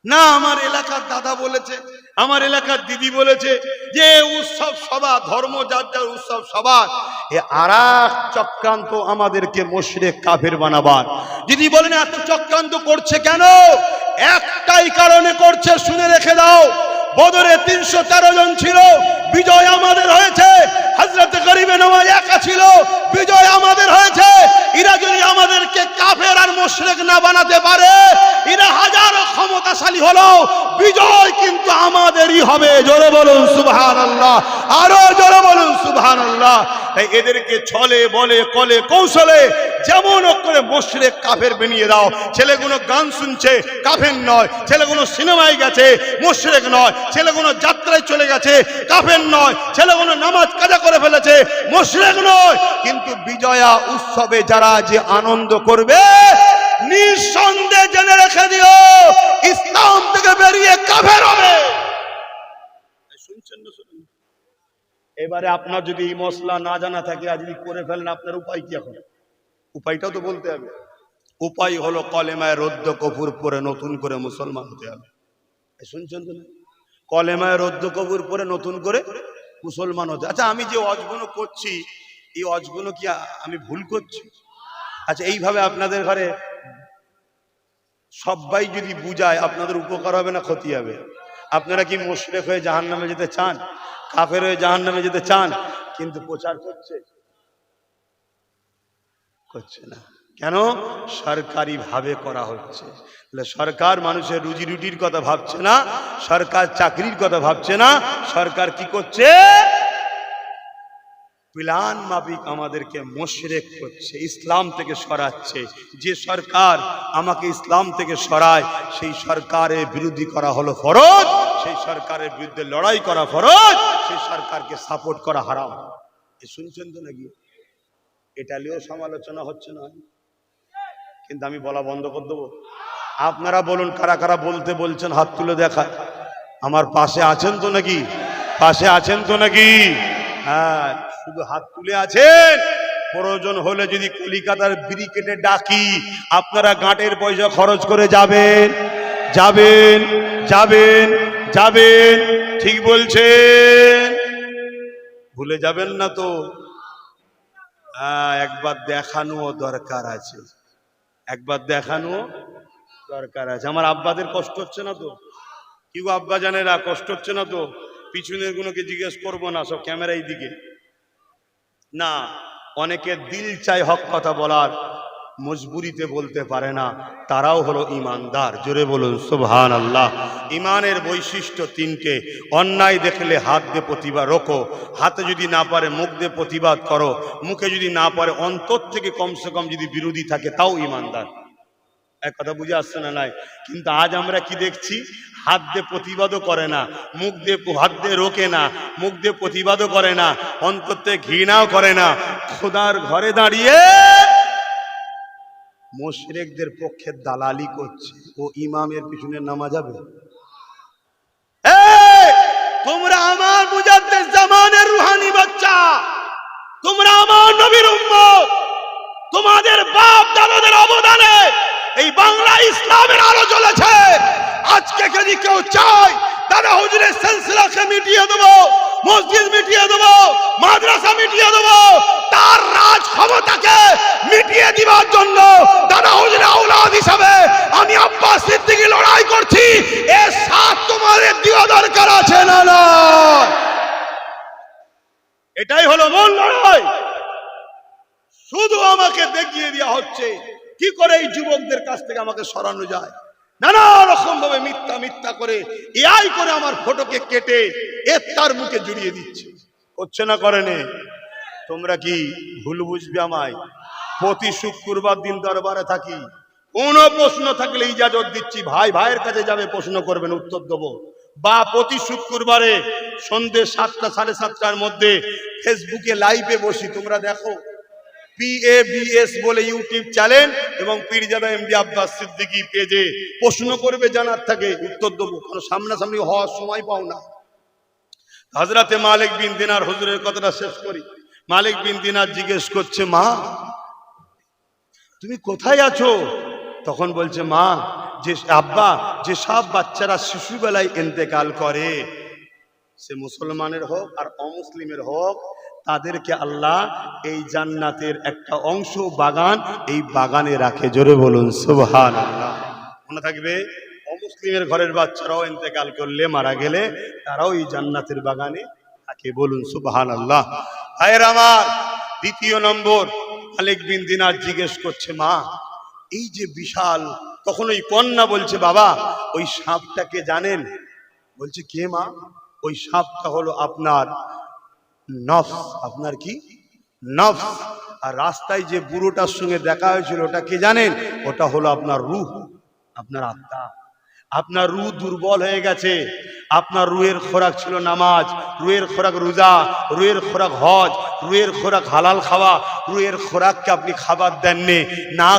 S1: না, আমার এলাকার দাদা বলেছে, আমার এলাকার দিদি বলেছে যে উৎসব সবার, ধর্ম যার যার, উৎসব সবার। এ আরেক চক্রান্ত আমাদেরকে মুশরিক কাফের বানাবার। যদি বলেন এত চক্রান্ত করছে কেন? একটাই কারণে করছে, শুনে রেখে দাও। বদরে 313 জন ছিল, বিজয় আমাদের হয়েছে। হযরত গরিবে নওয়াজ একা ছিল, বিজয় আমাদের হয়েছে। এরা যদি আমাদেরকে কাফের আর মুশরিক না বানাতে পারে, এরা হাজারো ক্ষমতাশালী হলো, বিজয় কিন্তু আমাদেরই হবে। জোরে বলুন সুবহানাল্লাহ, আরো জোরে বলুন সুবহানাল্লাহ। তাই এদেরকে ছলে বলে কলে কৌশলে যেমন করে মুশরিক কাফের বানিয়ে দাও। ছেলেগুলো গান শুনছে, কাফের নয়। ছেলেগুলো সিনেমায় গেছে, মুশরিক নয়। ছেলেগুলো যাত্রায় চলে গেছে, কাফের নয়। ছেলেগুলো নামাজ কাজা করে ফেলেছে, মুশরিক নয়। কিন্তু বিজয়া উৎসবে যারা যে আনন্দ করবে, নিঃসন্দেহে জেনে রেখে দিও ইসলাম থেকে বেরিয়ে কাফের হবে। শুনছেন না? শুনুন। এবারে আপনার যদি এই মশলা না জানা থাকে, আজ যদি করে ফেলেন, আপনার উপায় কি? এখন উপায়টাও তো বলতে হবে। উপায় হলো কলেমায় রদ্দ কফুর পরে নতুন করে মুসলমান হতে হবে। শুনছেন তো? কলেমায় রদ্দ কফুর পরে নতুন করে মুসলমান হতে। আচ্ছা, আমি যে অজগুলো করছি, এই অজগুলো কি আমি ভুল করছি? আচ্ছা, এইভাবে আপনাদের ঘরে সবাই যদি বুঝায়, আপনাদের উপকার হবে না ক্ষতি হবে? আপনারা কি মুশরিক হয়ে জাহান্নামে যেতে চান? কাফের হয়ে জাহান্নামে যেতে চান? কিন্তু প্রচার করছে না। কেন? সরকারি ভাবে করা হচ্ছে। সরকার মানুষের রুজি রুটির কথা ভাবছে না, সরকার চাকরির কথা ভাবছে না। সরকার কি করছে? প্ল্যান মাফিক আমাদেরকে মুশরিক করছে, ইসলাম থেকে সরাচ্ছে। যে সরকার আমাকে ইসলাম থেকে সরায়, সেই সরকারের বিরোধী করা হলো ফরজ, সেই সরকারের বিরুদ্ধে লড়াই করা ফরজ, সেই সরকারকে সাপোর্ট করা হারাম। শুনছেন তো নাকি? এটা নিয়েও সমালোচনা হচ্ছে না, কিন্তু আমি বলা বন্ধ করে দেবো। আপনারা বলুন, কারা কারা বলতে বলছেন? হাত তুলে দেখায়। আমার পাশে আছেন তো নাকি? পাশে আছেন তো নাকি? হ্যাঁ, শুধু হাত তুলে আছেন। প্রয়োজন হলে যদি কলিকাতার ব্রিকেটে ডাকি, আপনারা গাঁটের পয়সা খরচ করে যাবেন? যাবেন? যাবেন? যাবেন? ঠিক বলছেন? ভুলে যাবেন না তো? একবার দেখানো দরকার আছে, একবার দেখানো দরকার আছে। আমার আব্বাদের কষ্ট হচ্ছে না তো? কি গো আব্বা জানেরা, কষ্ট হচ্ছে না তো? পিছনের গুলোকে জিজ্ঞেস করবো না, সব ক্যামেরাই দিকে না। অনেকে দিল চায় হক কথা বলার, মজবুরিতে বলতে পারে না, তারাও হলো ইমানদার। জোরে বলুন সুবহানাল্লাহ। ইমানের বৈশিষ্ট্য তিনটে। অন্যায় দেখলে হাত দিয়ে প্রতিবাদ রোকো, হাতে যদি না পারে মুখ দিয়ে প্রতিবাদ করো, মুখে যদি না পারে অন্তর থেকে কমসে কম যদি বিরোধী থাকে, তাও ইমানদার। এক কথা বুঝে আসছে না? নাই। কিন্তু আজ আমরা কি দেখছি? হাত দিয়ে প্রতিবাদও করে না, মুখ দিয়ে হাত দিয়ে রোকে না, মুখ দিয়ে প্রতিবাদও করে না, অন্তর থেকে ঘৃণাও করে না। খোদার ঘরে দাঁড়িয়ে মুশরিকদের পক্ষে দালালি করছে। ও ইমামের পিছনে নামা যাবে? তোমরা আমার মুজাদ্দিদ জামানের রুহানি বাচ্চা, তোমরা আমার নবীর উম্মত। তোমাদের বাপ দাদাদের অবদানে এই বাংলা ইসলামের আলো জ্বলেছে। আজকে যদি কেউ চায় দাদা হুজুরের সিলসিলাকে মিটিয়ে দেবো, মসজিদ মিটিয়ে দেবো, মাদ্রাসা মিটিয়ে দেবো, তার রাজ ক্ষমতাকে মিটিয়ে দিবার জন্য দাদা হুজুরের আওলাদ হিসাবে আমি আব্বাস সিদ্দিকী লড়াই করছি। এর সাথ তোমাদের দেওয়া দরকার আছে না? না, এটাই হলো মূল লড়াই। শুধু আমাকে দেখিয়ে দেওয়া হচ্ছে কি করে এই যুবকদের কাছ থেকে আমাকে সরানো যায়। নানা রকম ভাবে মিথ্যা মিথ্যা করে এআই করে আমার ফটোকে কেটে তার মুখে জড়িয়ে দিচ্ছে। করছে না? করেনি? তোমরা কি ভুল বুঝবে আমায়? প্রতি শুক্রবার দিন দরবারে থাকি, কোন প্রশ্ন থাকলে ইজাজত দিচ্ছি, ভাই ভাইয়ের কাছে যাবে, প্রশ্ন করবেন, উত্তর দেবো। বা প্রতি শুক্রবারে সন্ধ্যে 7টা 7:30টার মধ্যে ফেসবুকে লাইভে বসি, তোমরা দেখো। PABS বলে ইউটিউব চ্যানেল এবং পীরজাদা এমডি আব্বাস সিদ্দিকী পেজে প্রশ্ন করবে, জানার থাকে, উত্তর দেবো। কারণ সামনাসামনি হওয়ার সময় পাও না। হযরতে মালিক বিন দিনার হুজুরের কথাটা শেষ করি। মালিক বিন দিনার জিজ্ঞেস করছে, মা তুমি কোথায় আছো? তখন বলছে, মা যে আব্বা যে সব বাচ্চারা শিশুবেলায় ইন্তেকাল করে, সে মুসলমানের হোক আর অমুসলিমের হোক, তাদেরকে আল্লাহ এই জান্নাতের একটা অংশ বাগান, এই বাগানে রাখে। জোরে বলুন সুবহানাল্লাহ। মনে থাকবে, অমুসলিমের ঘরের বাচ্চারাও ইন্তেকাল করলে, মারা গেলে, তারাও এই জান্নাতের বাগানে থাকে। বলুন সুবহানাল্লাহ। ভাইয়েরা আমার, দ্বিতীয় নম্বর, মালিক বিন দিনার জিজ্ঞেস করছে, মা এই যে বিশাল তখন ওই কন্যা বলছে, বাবা ওই সাপটাকে জানেন? বলছে, কে মা? ওই সাপটা হলো আপনার নফস। আপনার কি? নফস। আর রাস্তায় যে বুড়োটার সঙ্গে দেখা হয়েছিল ওটা কে জানেন? ওটা হলো আপনার রূহ, আপনার আত্মা। আপনার রূহ দুর্বল হয়ে গেছে। আপনার রুহের খোরাক ছিল নামাজ, রুহের খোরাক রোজা, রুহের খোরাক হজ, রুহের খোরাক হালাল খাওয়া। রুহের খোরাককে আপনি খাবার দেননি, না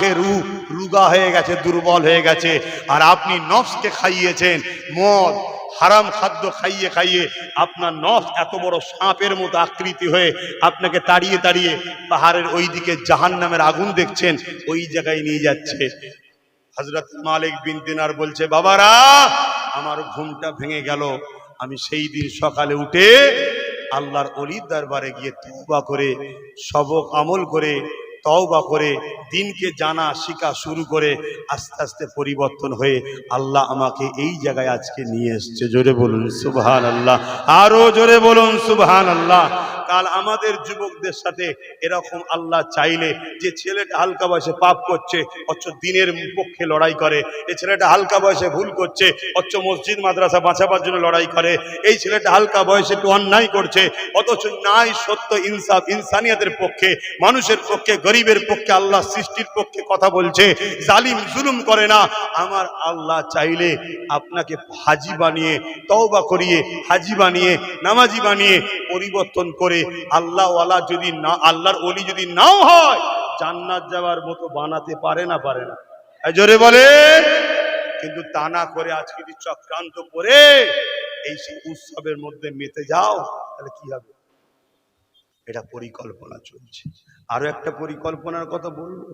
S1: খেয়ে রুহ রুগা হয়ে গেছে, দুর্বল হয়ে গেছে। আর আপনি নফসকে খাইয়েছেন মদ, হারাম খাদ্য খাইয়ে খাইয়ে আপনার নফস এত বড় সাপের মতো আকৃতি হয়ে আপনাকে তাড়িয়ে তাড়িয়ে পাহাড়ের ওই দিকে জাহান্নামের আগুন দেখছেন, ওই জায়গায় নিয়ে যাচ্ছে। হযরত মালিক বিন দিনার বলছে, বাবারা আমার ঘুমটা ভেঙে গেল। আমি সেই দিন সকালে উঠে আল্লাহর ওলির দরবারে গিয়ে তওবা করে, সবক আমল করে, তওবা করে, দিনকে জানা শিখা শুরু করে আস্তে আস্তে পরিবর্তন হয়ে আল্লাহ আমাকে এই জায়গায় আজকে নিয়ে এসেছে। জোরে বলুন সুবহানাল্লাহ, আরো জোরে বলুন সুবহানাল্লাহ। কাল আমাদের যুবকদের সাথে এরকম আল্লাহ চাইলে, যে ছেলেটা হালকা বয়সে পাপ করছে অথচ দিনের পক্ষে লড়াই করে, এই ছেলেটা হালকা বয়সে ভুল করছে অথচ মসজিদ মাদ্রাসা বাঁচাবার জন্য লড়াই করে, এই ছেলেটা হালকা বয়সে একটু অন্যায় করছে অথচ নাই সত্য ইনসাফ ইনসানিয়াতের পক্ষে, মানুষের পক্ষে, গরিবের পক্ষে, আল্লাহ সৃষ্টির পক্ষে কথা বলছে, জালিম জুলুম করে না। আমার আল্লাহ চাইলে আপনাকে হাজি বানিয়ে, তওবা করিয়ে, হাজি বানিয়ে, নামাজি বানিয়ে, পরিবর্তন করে আল্লাহ ওয়ালা যদি না, আল্লাহর ওলি যদি নাও হয়, জান্নাত যাওয়ার মতো বানাতে পারে না? পারে না? জোরে বলে। কিন্তু তা না করে আজকে যদি চক্রান্ত করে এই উৎসবের মধ্যে মেতে যাও, তাহলে কি হবে? এটা পরিকল্পনা চলছে। আরো একটা পরিকল্পনার কথা বলবো,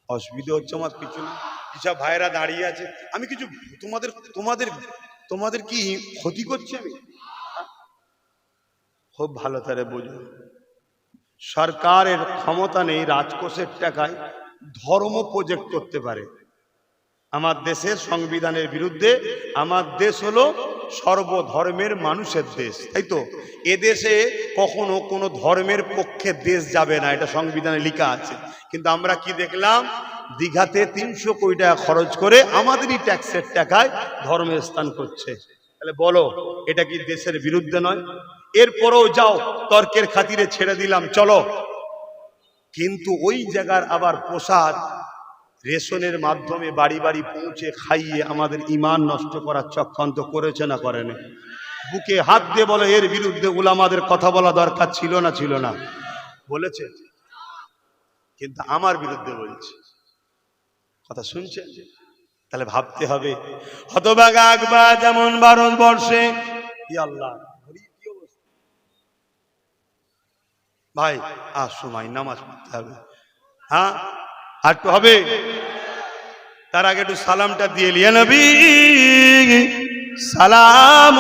S1: অসুবিধা হচ্ছে আমার পিছনে যেসব ভাইরা দাঁড়িয়ে আছে। আমি কিছু তোমাদের তোমাদের তোমাদের কি ক্ষতি করছি আমি? খুব ভালো করে বুঝুন, সরকারের ক্ষমতা নেই রাজকোষের টাকায় ধর্ম প্রজেক্ট করতে পারে। আমার দেশের সংবিধানের বিরুদ্ধে। আমার দেশ হলো সর্বধর্মের মানুষের দেশ, তাই তো? এদেশে কখনো কোনো ধর্মের পক্ষে দেশ যাবে না, এটা সংবিধানে লেখা আছে। কিন্তু আমরা কি দেখলাম, দীঘাতে 300 কোটি টাকা খরচ করে আমাদেরই ট্যাক্সের টাকায় ধর্মের স্থান করছে। তাহলে বলো, এটা কি দেশের বিরুদ্ধে নয়? এরপরেও যাও, তর্কের খাতিরে ছেড়ে দিলাম, চলো। কিন্তু ওই জায়গার আবার প্রসাদ রেশনের মাধ্যমে বাড়ি বাড়ি পৌঁছে খাইয়ে আমাদের ঈমান নষ্ট করার চক্রান্ত করেছে না করেনি? বুকে হাত দিয়ে বলে, এর বিরুদ্ধে উলামাদের কথা বলা দরকার ছিল না? ছিল না? বলেছে। কিন্তু আমার বিরুদ্ধে বলছে। কথা শুনছেন? তাহলে ভাবতে হবে, হতভাগা আকবা যেমন ভারতবর্ষে, কি আল্লাহ ভাই আর সময় নামাজ পড়তে হবে, হ্যাঁ আর একটু হবে। তার আগে একটু সালামটা দিয়ে লিয়া, নবী সালাম